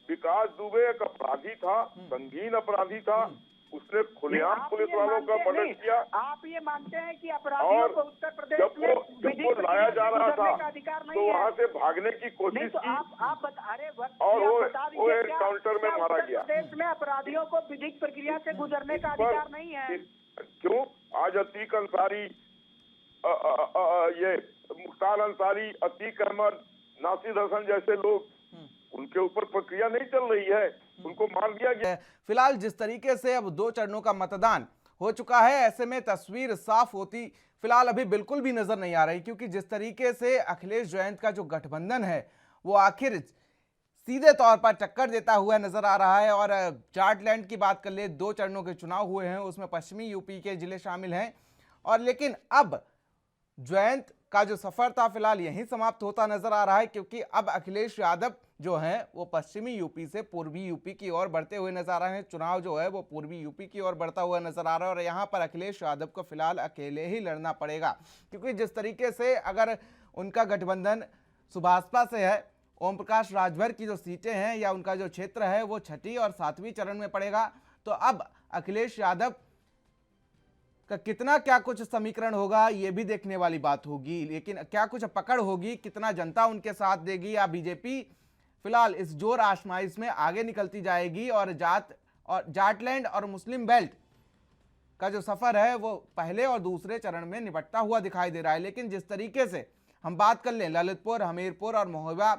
विकास दुबे एक अपराधी था, संगीन अपराधी था। उसने खुलेआम पुलिस वालों का मर्डर किया। आप ये मानते हैं कि अपराधियों को उत्तर प्रदेश में जब वो लाया जा रहा था तो वहाँ से भागने की कोशिश की, और वो एनकाउंटर में मारा गया। प्रदेश में अपराधियों को विधिक प्रक्रिया से गुजरने का अधिकार नहीं है। क्यों? आज अतीक अंसारी, ये मुख्तार अंसारी, अतीक अहमद, नासिर हसन जैसे लोग, उनके ऊपर प्रक्रिया नहीं चल रही है, उनको मार दिया गया। फिलहाल जिस तरीके से अब 2 चरणों का मतदान हो चुका है, ऐसे में तस्वीर साफ होती फिलहाल अभी बिल्कुल भी नजर नहीं आ रही, क्योंकि जिस तरीके से अखिलेश जयंत का जो गठबंधन है वो आखिर सीधे तौर पर टक्कर देता हुआ नजर आ रहा है। और जाटलैंड की बात कर ले, 2 चरणों के चुनाव हुए हैं, उसमें पश्चिमी यूपी के जिले शामिल हैं, और लेकिन अब जयंत का जो सफर था फिलहाल यहीं समाप्त होता नजर आ रहा है, क्योंकि अब अखिलेश यादव जो हैं वो पश्चिमी यूपी से पूर्वी यूपी की ओर बढ़ते हुए नजर आ रहे हैं। चुनाव जो है वो पूर्वी यूपी की ओर बढ़ता हुआ नजर आ रहा है, और यहाँ पर अखिलेश यादव को फिलहाल अकेले ही लड़ना पड़ेगा, क्योंकि जिस तरीके से अगर उनका गठबंधन सुभाषपा से है, ओम प्रकाश राजभर की जो सीटें हैं या उनका जो क्षेत्र है वो 6ठी और 7वीं चरण में पड़ेगा, तो अब अखिलेश यादव का कितना क्या कुछ समीकरण होगा ये भी देखने वाली बात होगी, लेकिन क्या कुछ पकड़ होगी, कितना जनता उनके साथ देगी, या बीजेपी फिलहाल इस जोर आजमाइश में आगे निकलती जाएगी और जाटलैंड और मुस्लिम बेल्ट का जो सफर है वो पहले और दूसरे चरण में निपटता हुआ दिखाई दे रहा है। लेकिन जिस तरीके से हम बात कर लें ललितपुर, हमीरपुर और महोबा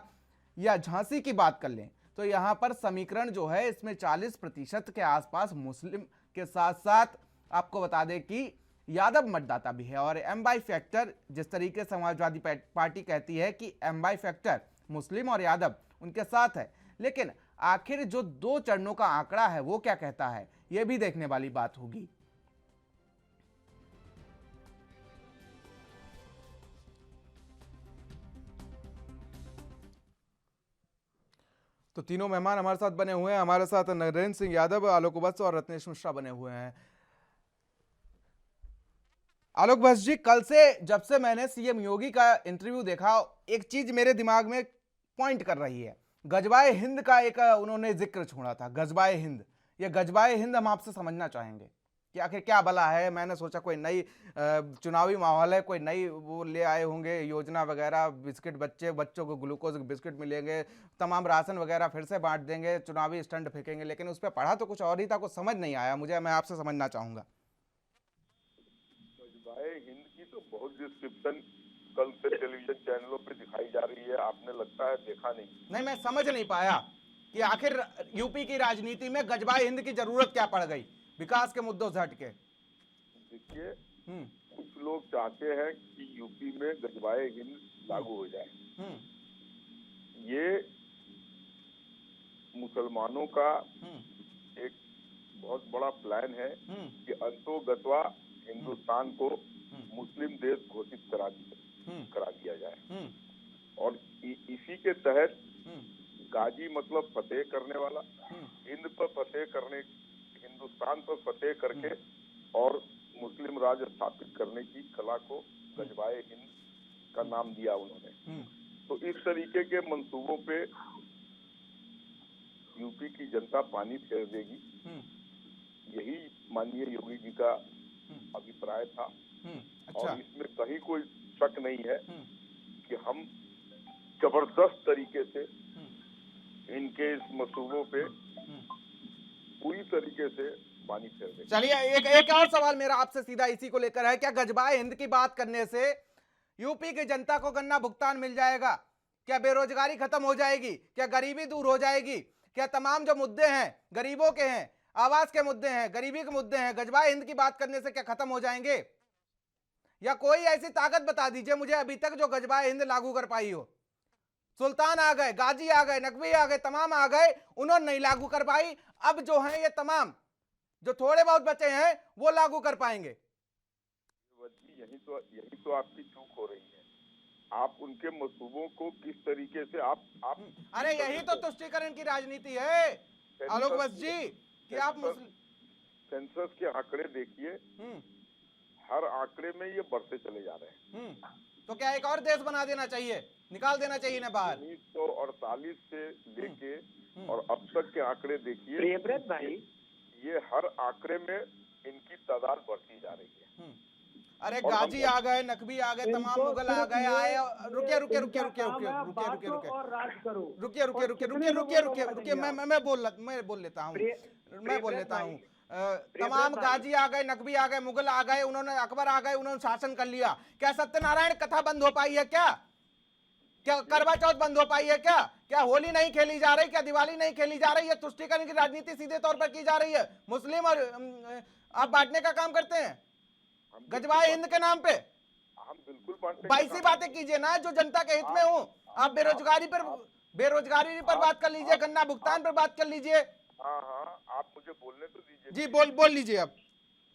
या झांसी की बात कर लें, तो यहां पर समीकरण जो है इसमें 40% के आसपास मुस्लिम के साथ साथ आपको बता दें कि यादव मतदाता भी है। और एमवाई फैक्टर, जिस तरीके से समाजवादी पार्टी कहती है कि एमवाई फैक्टर मुस्लिम और यादव उनके साथ है, लेकिन आखिर जो 2 चरणों का आंकड़ा है वो क्या कहता है, यह भी देखने वाली बात होगी। तो तीनों मेहमान हमारे साथ बने हुए हैं। हमारे साथ नरेंद्र सिंह यादव, आलोक वत्स और रत्नेश मिश्रा बने हुए हैं। आलोक वत्स जी, कल से जब से मैंने सीएम योगी का इंटरव्यू देखा, एक चीज मेरे दिमाग में पॉइंट कर रही है। गजबाए हिंद का एक उन्होंने जिक्र छोड़ा था, गजबाए हिंद। ये गजबाए हिंद हम आपसे समझना चाहेंगे कि आखिर क्या भला है। मैंने सोचा कोई नई चुनावी माहौल है, कोई नई वो ले आए होंगे योजना वगैरह, बिस्किट, बच्चों को ग्लूकोज बिस्किट मिलेंगे, तमाम राशन वगैरह फिर से बांट देंगे, चुनावी स्टंट फेंकेंगे। लेकिन उस पर पढ़ा तो कुछ और ही था, कुछ समझ नहीं आया मुझे। मैं आपसे समझना चाहूंगा। हिंद की तो बहुत डिस्क्रिप्शन कल से टेलीविजन चैनलों पे दिखाई जा रही है, आपने लगता है देखा नहीं। मैं समझ नहीं पाया कि आखिर यूपी की राजनीति में गजबाए हिंद की जरूरत क्या पड़ गई, विकास के मुद्दों से हटके। देखिए, कुछ लोग चाहते हैं कि यूपी में गजबाए हिंद लागू हो जाए। ये मुसलमानों का एक बहुत बड़ा प्लान है कि अंतोगत्वा हिंदुस्तान को मुस्लिम देश घोषित करा दिया जाए। और इसी के तहत गाजी मतलब फतेह करने वाला, हिंद पर फतेह करने, हिंदुस्तान पर फतेह करके और मुस्लिम राज स्थापित करने की कला को गजबाए हिंद का नाम दिया उन्होंने। तो इस तरीके के मंसूबों पे यूपी की जनता पानी फेर देगी, यही माननीय योगी जी का अभिप्राय था। अच्छा। और इसमें कहीं कोई शक नहीं है कि हम जबरदस्त तरीके से इनके इस मंसूबों पे पूरी तरीके से पानी फेर देंगे। चलिए, एक और सवाल मेरा आपसे सीधा इसी को लेकर है। क्या गजबाए हिंद की बात करने से यूपी की जनता को गन्ना भुगतान मिल जाएगा? क्या बेरोजगारी खत्म हो जाएगी? क्या गरीबी दूर हो जाएगी? क्या तमाम जो मुद्दे हैं गरीबों के हैं, आवास के मुद्दे हैं, गरीबी के मुद्दे हैं, गजबाए हिंद की बात करने से क्या खत्म हो जाएंगे? या कोई ऐसी ताकत बता दीजिए मुझे अभी तक जो गजबाए हिंद लागू कर पाई हो। सुल्तान आ गए, गाजी आ गए, नकवी आ गए, तमाम आ गए, उन्होंने नहीं लागू कर पाई। अब जो है ये तमाम जो थोड़े बहुत बचे हैं वो लागू कर पाएंगे। यही तो आपकी चूक हो रही है। आप उनके मंसूबों को किस तरीके से आप अरे यही तो तुष्टीकरण की राजनीति है आलोक वत्स जी कि आप सेंसस के आंकड़े देखिए, हर आंकड़े में ये बढ़ते चले जा रहे हैं। तो क्या एक और देश बना देना चाहिए, निकाल देना चाहिए ना बाहर? 1948 से लेके और अब तक के आंकड़े देखिए भाई, ये हर आंकड़े में इनकी तादाद बढ़ती जा रही है। अरे गाजी आ गए, नकवी आ गए, तमाम मुगल आ गए, आए। रुकिए मैं बोल लेता हूँ। तमाम गाजी आ गए, नकवी आ गए, मुगल आ गए, उन्होंने अकबर आ गए, उन्होंने शासन कर लिया। क्या सत्यनारायण कथा बंद हो पाई है? क्या करवा चौथ बंद हो पाई है? क्या होली नहीं खेली जा रही? क्या दिवाली नहीं खेली जा रही है? तुष्टीकरण की राजनीति सीधे तौर पर की जा रही है। मुस्लिम और आप बांटने का काम करते हैं गजबाए हिंद के नाम पे। हम बिल्कुल बाईसी बातें कीजिए ना जो जनता के हित में हो। आप बेरोजगारी पर बात कर लीजिए, गन्ना भुगतान पर बात कर लीजिए। हाँ, आप मुझे बोलने तो दीजिए। जी बोल लीजिए। अब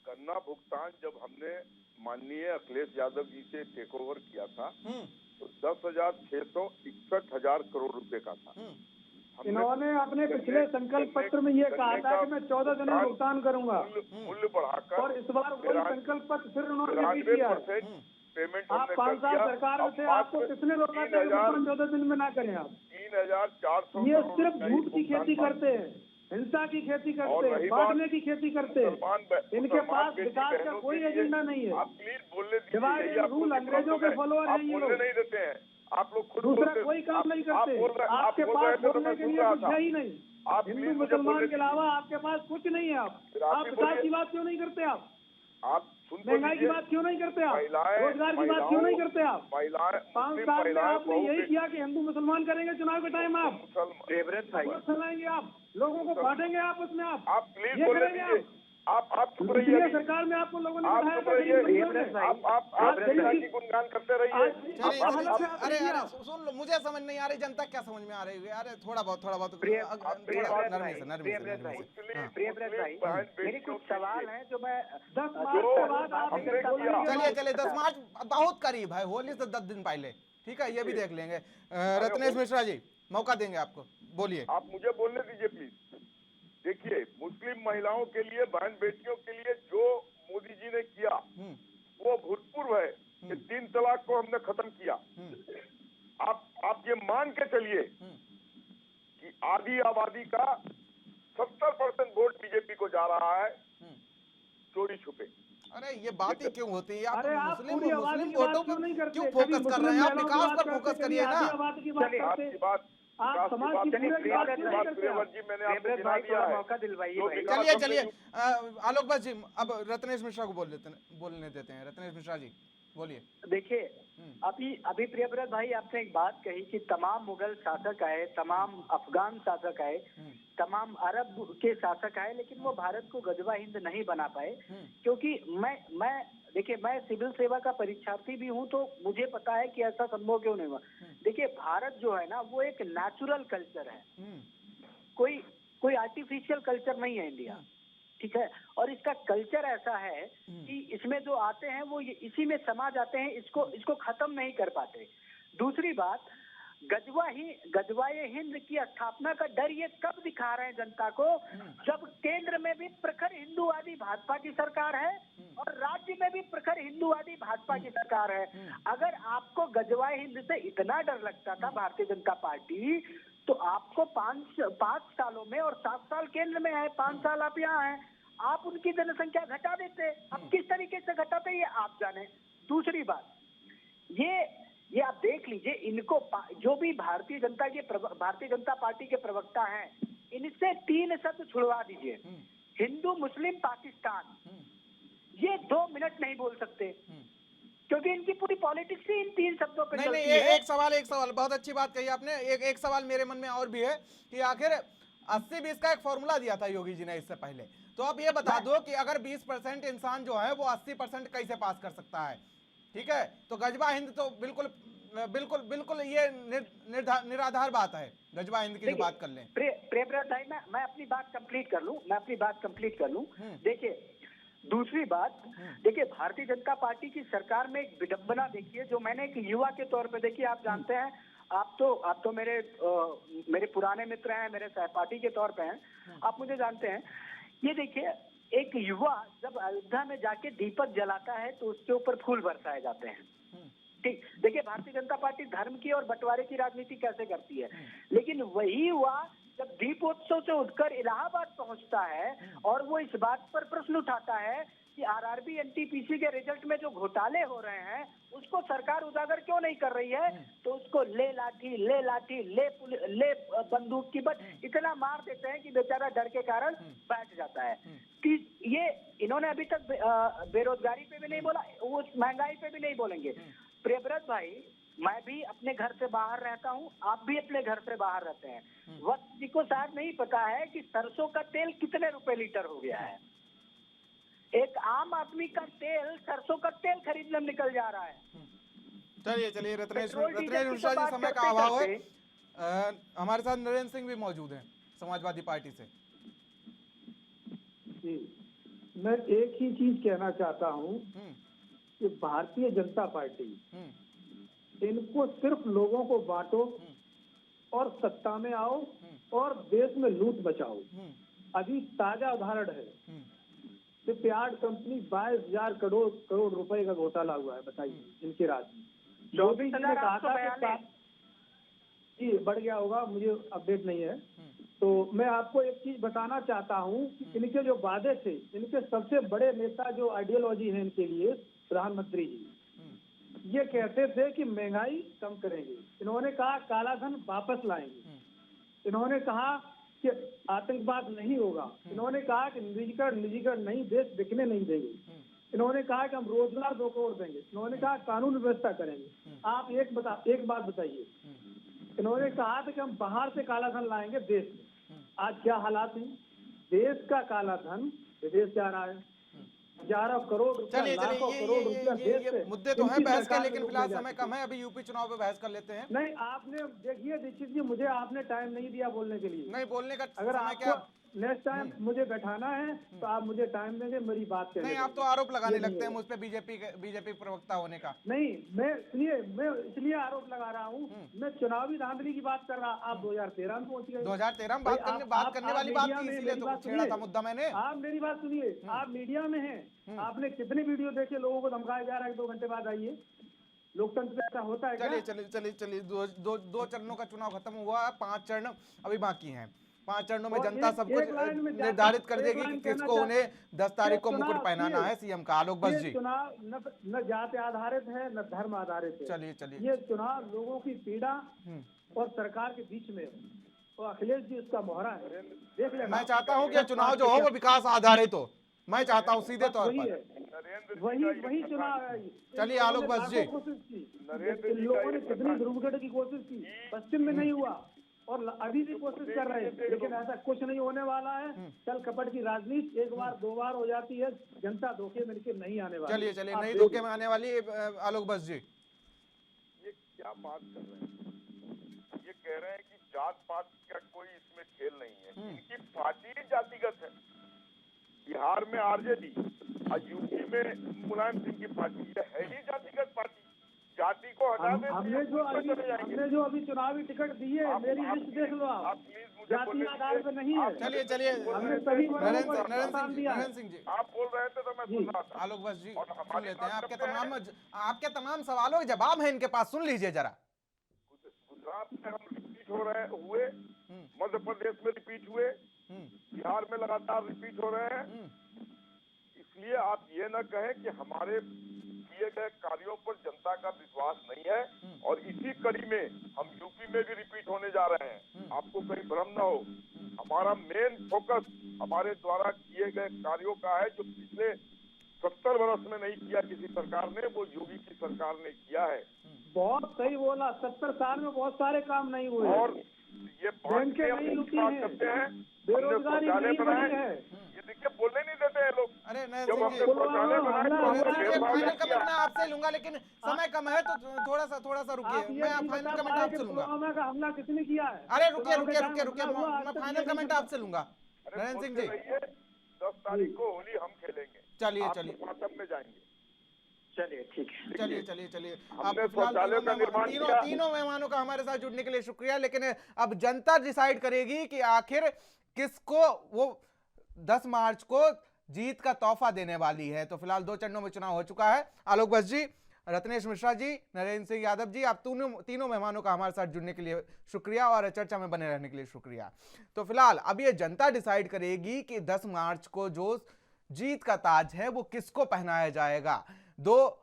गन्ना भुगतान जब हमने माननीय अखिलेश यादव जी से टेक ओवर किया था तो 10,661 करोड़ रुपए का था। इन्होंने अपने पिछले संकल्प पत्र में ये कहा था कि मैं 14 दिन में भुगतान करूंगा, मूल्य बढ़ाकर, और इस बार वही संकल्प पत्र फिर उन्होंने रिपीट किया। पेमेंट आप 5 साल सरकार में थे, आपको किसने रोका था कि भुगतान 14 दिन में ना करें? आप 3,400 ये सिर्फ झूठ की खेती करते हैं। हिंसा की खेती और करते हैं, रही बांटने बात की खेती करते हैं। इनके पास विकास का कोई एजेंडा नहीं है। आप प्लीज बोलने दीजिए, डिवाइड यही एंड आपको रूल, अंग्रेजों के फॉलोअर आप हैं ये बोलने लोग। नहीं देते हैं, आप लोग खुद दूसरा बोलते- कोई काम नहीं आप करते। बोल रहे- आप आपके बोल पास रहे थे तो बोलने मैं के सुन लिए रहा कुछ था। है ही नहीं। आप हिंदू प्लीज मुझे मुसलमान बोलने के अलावा आपके पास कुछ नहीं है। फिर आप आप ही विकास बोलिए। की बात क्यों नहीं करते? आप सुन तो महंगाई की लीजिए। बात क्यों नहीं करते? आप महिलाएं- रोजगार की बात क्यों नहीं करते? आप महिलाएं 5 मुस्लिम साल में महिलाएं आपने यही किया कि हिंदू मुसलमान करेंगे चुनाव के टाइम। आप वोट चलाएंगे, आप लोगों को बांटेंगे आपस में। आप प्लीज ये बोलने करेंगे दीजिए। आप चुप इसलिए रहिए। सरकार में आपको लोगों ने आप बिठाया चुप था रहिए। गरीब बंधुओं ने। आप जनता की गुणगान करते रहिए। चलिए हालत चलिए, से आप अरे देखिए अरे आप। सुन लो, मुझे समझ नहीं आ रही, जनता क्या समझ में आ रही है? अरे थोड़ा बहुत थोड़ा बहुत नरमी से नरमी से हाँ। प्रियव्रत भाई, मेरे कुछ सवाल हैं जो मैं 10 मार्च के बाद आप हमने जनता किया। बोलेंगे। चलिए चलिए, 10 मार्च बहुत करीब है, होली से 10 दिन पहले, ठीक है, ये भी देख लेंगे। रत्नेश मिश्रा जी, मौका देंगे आपको, बोलिए। आप मुझे बोलने दीजिए प्लीज। देखिए, मुस्लिम महिलाओं के लिए, बहन बेटियों के लिए जो मोदी जी ने किया वो भूतपूर्व है कि 3 तलाक को हमने खत्म किया। आप ये मान के चलिए कि आधी आबादी का 70% वोट बीजेपी को जा रहा है चोरी छुपे। अरे ये बात ही क्यों होती है? आप अरे आप मुस्लिम पूरी आबादी की वोटों बात क्यों नहीं पर करते? क्यों कभी फोकस कर मुस्लिम रहे हैं? आप महिलाओं की विकास बात पर करते, फोकस कभी करिए ना। आधी आबादी की बात चलिए, करते। आपकी बात आप समाज की पूरे की बात क्यों नहीं करते? प्रियव्रत जी, मैंने आपको प्रियव्रत गिना भाई, दिया थोड़ा है। मौका दिलवाइए जो भाई। विकास चलिए हमने चलिए, आलोक बस जी, अब रत्नेश मिश्रा को बोलने देते हैं। रत्नेश मिश्रा जी बोलिए। देखिए, अभी प्रियव्रत भाई आपने एक बात कही कि तमाम मुगल शासक आए, तमाम अफगान शासक आए, तमाम अरब के शासक आए, लेकिन वो भारत को गजवा हिंद नहीं बना पाए। क्योंकि मैं सिविल सेवा का परीक्षार्थी भी हूँ, तो मुझे पता है कि ऐसा संभव क्यों नहीं हुआ। देखिए, भारत जो है ना, वो एक नेचुरल कल्चर है, कोई आर्टिफिशियल कल्चर नहीं है इंडिया, ठीक है। और इसका कल्चर ऐसा है कि इसमें जो आते हैं वो इसी में समा जाते हैं, इसको खत्म नहीं कर पाते। दूसरी बात, गजवाए हिंद की स्थापना का डर ये कब दिखा रहे हैं जनता को? जब केंद्र में भी प्रखर हिंदूवादी भाजपा की सरकार है और राज्य में भी प्रखर हिंदूवादी भाजपा की सरकार है। अगर आपको गजवाए हिंद से इतना डर लगता था भारतीय जनता पार्टी, तो आपको 5 सालों में, और 7 साल केंद्र में है, 5 साल आप यहाँ हैं, आप उनकी जनसंख्या घटा देते। अब किस तरीके से घटाते ये आप जाने। दूसरी बात, ये आप देख लीजिए, इनको जो भी भारतीय जनता पार्टी के प्रवक्ता हैं, इनसे 3 शब्द छुड़वा दीजिए, हिंदू मुस्लिम पाकिस्तान, ये 2 मिनट नहीं बोल सकते, क्योंकि इनकी पूरी पॉलिटिक्स ही इन 3 शब्दों पे चलती है। एक सवाल, बहुत अच्छी बात कही आपने। एक सवाल मेरे मन में और भी है कि आखिर 80-20 का एक फॉर्मूला दिया था योगी जी ने इससे पहले, तो आप ये बता दो कि अगर 20% इंसान जो है वो 80% कैसे पास कर सकता है? ठीक है, तो गजबा हिंद तो बिल्कुल ये निराधार बात है। गजबा हिंद की जो बात कर लें। प्रियव्रत भाई, मैं अपनी बात कंप्लीट कर लूं। देखिए, दूसरी बात, देखिए, भारतीय जनता पार्टी की सरकार में एक विडंबना देखिए, जो मैंने एक युवा के तौर पे देखी। आप जानते हैं, आप तो मेरे पुराने मित्र हैं, मेरे सहपाठी के तौर पे हैं, आप मुझे जानते हैं। ये देखिए, एक युवा जब अयोध्या में जाके दीपक जलाता है तो उसके ऊपर फूल बरसाए जाते हैं, ठीक। देखिए, भारतीय जनता पार्टी धर्म की और बंटवारे की राजनीति कैसे करती है, लेकिन वही युवा जब दीपोत्सव से उठकर इलाहाबाद पहुंचता है और वो इस बात पर प्रश्न उठाता है कि आरआरबी एनटीपीसी के रिजल्ट में जो घोटाले हो रहे हैं उसको सरकार उजागर क्यों नहीं कर रही है, तो उसको ले लाठी ले बंदूक की बट इतना मार देते हैं कि बेचारा डर के कारण बैठ जाता है। कि ये इन्होंने अभी तक बेरोजगारी पे भी नहीं बोला, वो महंगाई पे भी नहीं बोलेंगे। प्रियव्रत भाई, मैं भी अपने घर से बाहर रहता हूँ, आप भी अपने घर से बाहर रहते हैं। वक्त जी को शायद नहीं पता है कि सरसों का तेल कितने रुपए लीटर हो गया है। एक आम आदमी का तेल, सरसों का तेल खरीदने में निकल जा रहा है। चलिए रत्नेश मिश्रा जी, समय का अभाव है। हमारे साथ नरेंद्र सिंह भी मौजूद हैं समाजवादी पार्टी से। जी, मैं एक ही चीज कहना चाहता हूँ कि भारतीय जनता पार्टी, इनको सिर्फ लोगों को बांटो और सत्ता में आओ और देश में लूट बचाओ। अभी ताजा उदाहरण है, शिपयार्ड कंपनी 22,000 करोड़ रुपए का घोटाला हुआ है, बताइए इनके राज में। 24,842 जी बढ़ गया होगा, मुझे अपडेट नहीं है। तो मैं आपको एक चीज बताना चाहता हूँ कि इनके जो वादे थे, इनके सबसे बड़े नेता जो आइडियोलॉजी है इनके लिए, प्रधानमंत्री जी ये कहते थे कि महंगाई कम करेंगे, इन्होंने कहा काला धन वापस लाएंगे, इन्होंने कहा कि आतंकवाद नहीं होगा, इन्होंने कहा कि निजीकरण नहीं, देश बिकने नहीं देंगे, इन्होंने कहा कि हम रोजगार 2 करोड़ देंगे, इन्होंने कहा कानून व्यवस्था करेंगे। आप एक बात बताइए, इन्होंने कहा था कि हम बाहर से काला धन लाएंगे देश में, आज क्या हालात हैं? देश का काला धन विदेश जा रहा है, हजारों करोड़ रुपया, चलिए चलिए लाखों करोड़ रुपया देश से। मुद्दे तो हैं इनकी बहस के, सरकार लेकिन में फिलहाल रुकने समय जाती कम है, अभी यूपी चुनाव पे बहस कर लेते हैं। नहीं, आपने देखिए दीक्षित जी, मुझे आपने टाइम नहीं दिया बोलने के लिए। नहीं बोलने का अगर समय क्या? आपको नेक्स्ट टाइम मुझे बैठाना है तो आप मुझे टाइम देंगे, मेरी बात करेंगे। नहीं, आप तो आरोप लगाने लगते हैं मुझ पे बीजेपी प्रवक्ता होने का। नहीं, मैं इसलिए आरोप लगा रहा हूँ, मैं चुनावी धांधली की बात कर रहा। आप 2013 में पहुंच गए। 2013 में बात करने वाली बात थी, इसीलिए तो छेड़ा था मुद्दा मैंने। आप मेरी बात सुनिए, आप मीडिया में हैं, आपने कितने वीडियो देखे लोगों को धमकाया जा रहा है 2 घंटे बाद आइए? लोकतंत्र में ऐसा होता है क्या? चलिए दो चरणों का चुनाव खत्म हुआ, 5 चरण अभी बाकी हैं। 5 चरणों में जनता सब कुछ निर्धारित कर देगी कि किसको उन्हें 10 तारीख को मुकुट पहनाना है सीएम का। आलोक बस जी, चुनाव न जाति आधारित है न धर्म आधारित है। चलिए ये चुनाव लोगों की पीड़ा और सरकार के बीच में है, और अखिलेश जी उसका मोहरा है। देख लेना, मैं चाहता हूँ कि चुनाव जो हो वो विकास आधारित हो, मैं चाहता हूँ सीधे तौर पर। वही चुनाव है। चलिए आलोक बस जी, कोशिश की, लोगों ने कितनी ध्रुवगढ़ की कोशिश की, पश्चिम में नहीं हुआ, और अभी भी कोशिश कर रहे हैं, लेकिन ऐसा कुछ नहीं होने वाला है। चल कपट की राजनीति 1 बार 2 बार हो जाती है, जनता धोखे में के नहीं आने वाली। चलिए नहीं धोखे में आने वाली। आलोक बस जी, ये क्या बात कर रहे हैं? ये कह रहे हैं कि जात पात का कोई इसमें खेल नहीं है, इनकी पार्टी जातिगत है। बिहार में आरजेडी और यूपी में मुलायम सिंह की पार्टी, ये है ही जातिगत पार्टी। जाति को हटा दें। हमने जो अभी चुनावी टिकट दिए, मेरी लिस्ट देख लो आप, जाति आधार पे नहीं है। चलिए हमने सभी नरेंद्र सिंह जी, आप बोल रहे थे तो मैं सुन रहा था। आलोक बस जी सुन लेते हैं, आपके तमाम सवालों के जवाब है इनके पास, सुन लीजिए जरा। गुजरात में हम रिपीट हुए, मध्य प्रदेश में रिपीट हुए, बिहार में लगातार रिपीट हो रहे हैं। इसलिए आप ये न कहें कि हमारे किए गए कार्यों पर जनता का विश्वास नहीं है, और इसी कड़ी में हम यूपी में भी रिपीट होने जा रहे हैं। आपको कहीं भ्रम न हो, हमारा मेन फोकस हमारे द्वारा किए गए कार्यों का है, जो पिछले 70 वर्ष में नहीं किया किसी सरकार ने, वो योगी की सरकार ने किया है। बहुत सही बोला, 70 साल में बहुत सारे काम नहीं हुए, और ये बैंक के नहीं लुटी है, करते हैं, बेरोजगारी नहीं बढ़ी है। ये देखिए बोलने नहीं देते हैं लोग। अरे जब हमने शौचालय बनाए तो हमने फाइनल कमेंट मैं आपसे लूंगा, लेकिन समय कम है तो थोड़ा सा रुकिए, मैं फाइनल कमेंट आपसे लूंगा। का हमला किसने किया है? अरे रुकिए, मैं फाइनल कमेंट आपसे लूंगा नरेंद्र सिंह जी। 10 तारीख को होली हम खेलेंगे। चलिए मातम में जाएंगे। चलिए ठीक है, चलिए हमने शौचालय का निर्माण किया। तीनों मेहमानों का हमारे साथ जुड़ने के लिए शुक्रिया, लेकिन अब जनता डिसाइड करेगी कि आखिर किसको वो 10 मार्च को जीत का तोहफा देने वाली है। तो फिलहाल 2 चरणों में चुनाव हो चुका है। आलोक बस जी, रत्नेश मिश्रा जी, नरेंद्र सिंह यादव जी, आप तीनों मेहमानों का हमारे साथ जुड़ने के लिए शुक्रिया और चर्चा में बने रहने के लिए शुक्रिया। तो फिलहाल अब ये जनता डिसाइड करेगी कि 10 मार्च को जो जीत का ताज है वो किसको पहनाया जाएगा। दो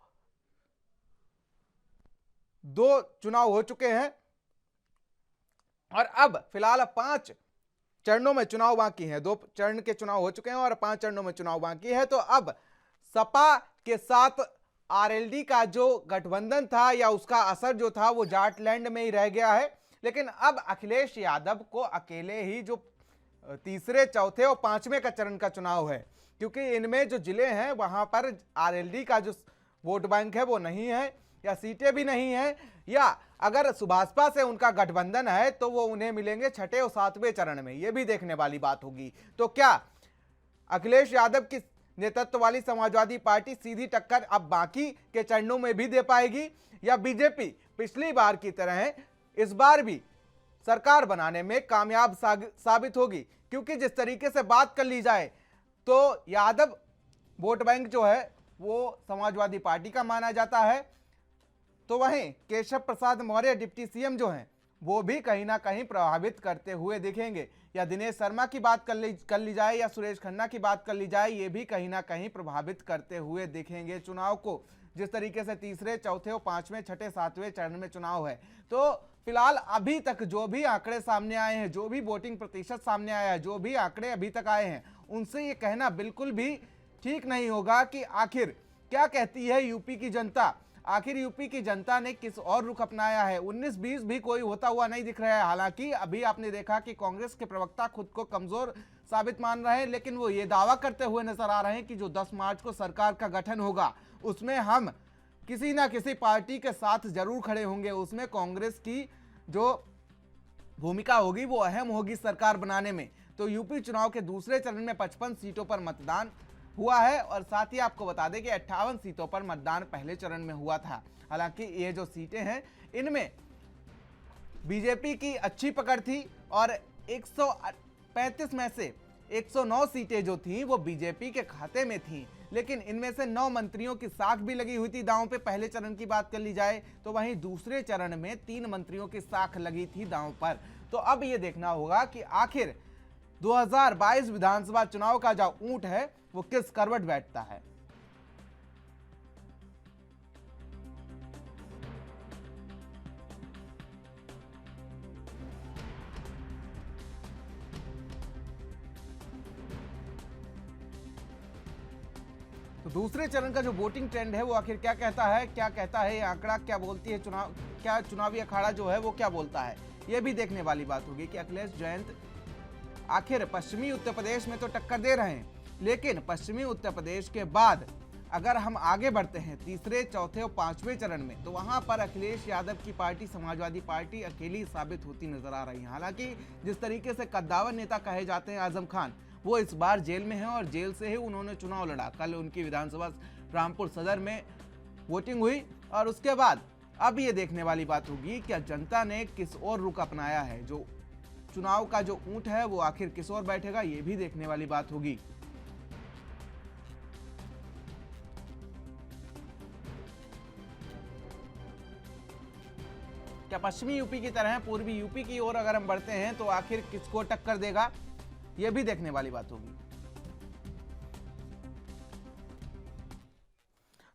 चुनाव हो चुके हैं और अब फिलहाल 5 चरणों में चुनाव बाकी है। 2 चरण के चुनाव हो चुके हैं और 5 चरणों में चुनाव बाकी है। तो अब सपा के साथ आरएलडी का जो गठबंधन था या उसका असर जो था वो जाटलैंड में ही रह गया है, लेकिन अब अखिलेश यादव को अकेले ही जो तीसरे, चौथे और 5वें का चरण का चुनाव है, क्योंकि इनमें जो जिले हैं वहां पर आरएलडी का जो वोट बैंक है वो नहीं है या सीटें भी नहीं है, या अगर सुभाषपा से उनका गठबंधन है तो वो उन्हें मिलेंगे 6ठे और 7वें चरण में। ये भी देखने वाली बात होगी। तो क्या अखिलेश यादव की नेतृत्व वाली समाजवादी पार्टी सीधी टक्कर अब बाकी के चरणों में भी दे पाएगी, या बीजेपी पिछली बार की तरह इस बार भी सरकार बनाने में कामयाब साबित होगी? क्योंकि जिस तरीके से बात कर ली जाए तो यादव वोट बैंक जो है वो समाजवादी पार्टी का माना जाता है, तो वहीं केशव प्रसाद मौर्य डिप्टी सीएम जो हैं वो भी कहीं ना कहीं प्रभावित करते हुए दिखेंगे। या दिनेश शर्मा की बात कर ली जाए या सुरेश खन्ना की बात कर ली जाए, ये भी कहीं ना कहीं प्रभावित करते हुए दिखेंगे चुनाव को। जिस तरीके से तीसरे, चौथे और पांचवें, छठे, सातवें चरण में चुनाव है, तो फिलहाल अभी तक जो भी आंकड़े सामने आए हैं, जो भी वोटिंग प्रतिशत सामने आया है, जो भी आंकड़े अभी तक आए हैं, उनसे ये कहना बिल्कुल भी ठीक नहीं होगा कि आखिर क्या कहती है यूपी की जनता। आखिर यूपी की जनता ने किस और रुख अपनाया है। 19-20 भी कोई होता हुआ नहीं दिख रहा है। हालांकि अभी आपने देखा कि कांग्रेस के प्रवक्ता खुद को कमजोर साबित मान रहे हैं, लेकिन वो ये दावा करते हुए नजर आ रहे हैं कि जो 10 मार्च को सरकार का गठन होगा उसमें हम किसी ना किसी पार्टी के साथ जरूर खड़े होंगे। उसमें कांग्रेस की जो भूमिका होगी वो अहम होगी सरकार बनाने में। तो यूपी चुनाव के दूसरे चरण में 55 सीटों पर मतदान हुआ है और साथ ही आपको बता दें कि 58 सीटों पर मतदान पहले चरण में हुआ था। हालांकि ये जो सीटें हैं इनमें बीजेपी की अच्छी पकड़ थी और 135 में से 109 सीटें जो थी वो बीजेपी के खाते में थी, लेकिन इनमें से 9 मंत्रियों की साख भी लगी हुई थी दांव पे। पहले चरण की बात कर ली जाए तो वहीं दूसरे चरण में 3 मंत्रियों की साख लगी थी दांव पर। तो अब ये देखना होगा कि आखिर 2022 विधानसभा चुनाव का जो ऊंट है वो किस करवट बैठता है। तो दूसरे चरण का जो वोटिंग ट्रेंड है वो आखिर क्या कहता है, क्या कहता है ये आंकड़ा, क्या बोलती है चुनावी अखाड़ा जो है वो क्या बोलता है, ये भी देखने वाली बात होगी कि अखिलेश जयंत आखिर पश्चिमी उत्तर प्रदेश में तो टक्कर दे रहे हैं, लेकिन पश्चिमी उत्तर प्रदेश के बाद अगर हम आगे बढ़ते हैं तीसरे, चौथे और पांचवें चरण में, तो वहां पर अखिलेश यादव की पार्टी, समाजवादी पार्टी अकेली साबित होती नजर आ रही है। हालांकि जिस तरीके से कद्दावर नेता कहे जाते हैं आजम खान, वो इस बार जेल में हैं और जेल से ही उन्होंने चुनाव लड़ा। कल उनकी विधानसभा रामपुर सदर में वोटिंग हुई और उसके बाद अब ये देखने वाली बात होगी कि जनता ने किस और रुख अपनाया है। जो चुनाव का जो ऊंट है वो आखिर किस ओर बैठेगा, ये भी देखने वाली बात होगी। क्या पश्चिमी यूपी की तरह पूर्वी यूपी की ओर अगर हम बढ़ते हैं तो आखिर किसको टक्कर देगा, यह भी देखने वाली बात होगी।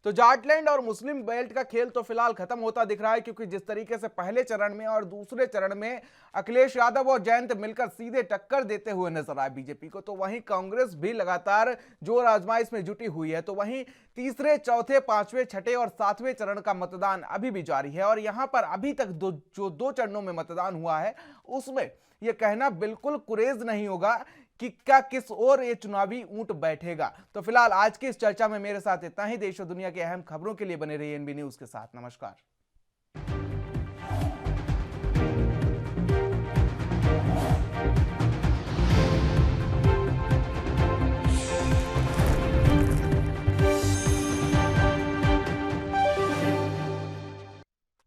तो जाटलैंड और मुस्लिम बेल्ट का खेल तो फिलहाल खत्म होता दिख रहा है, क्योंकि जिस तरीके से पहले चरण में और दूसरे चरण में अखिलेश यादव और जयंत मिलकर सीधे टक्कर देते हुए नजर आए बीजेपी को, तो वहीं कांग्रेस भी लगातार जोर आजमाइश में जुटी हुई है। तो वहीं तीसरे, चौथे, पांचवें, छठे और सातवें चरण का मतदान अभी भी जारी है और यहां पर अभी तक जो दो चरणों में मतदान हुआ है उसमें यह कहना बिल्कुल कुरेज नहीं होगा कि क्या किस ओर ये चुनावी ऊंट बैठेगा। तो फिलहाल आज की इस चर्चा में मेरे साथ इतना ही। देश और दुनिया की अहम खबरों के लिए बने रहिए एनबी न्यूज के साथ। नमस्कार।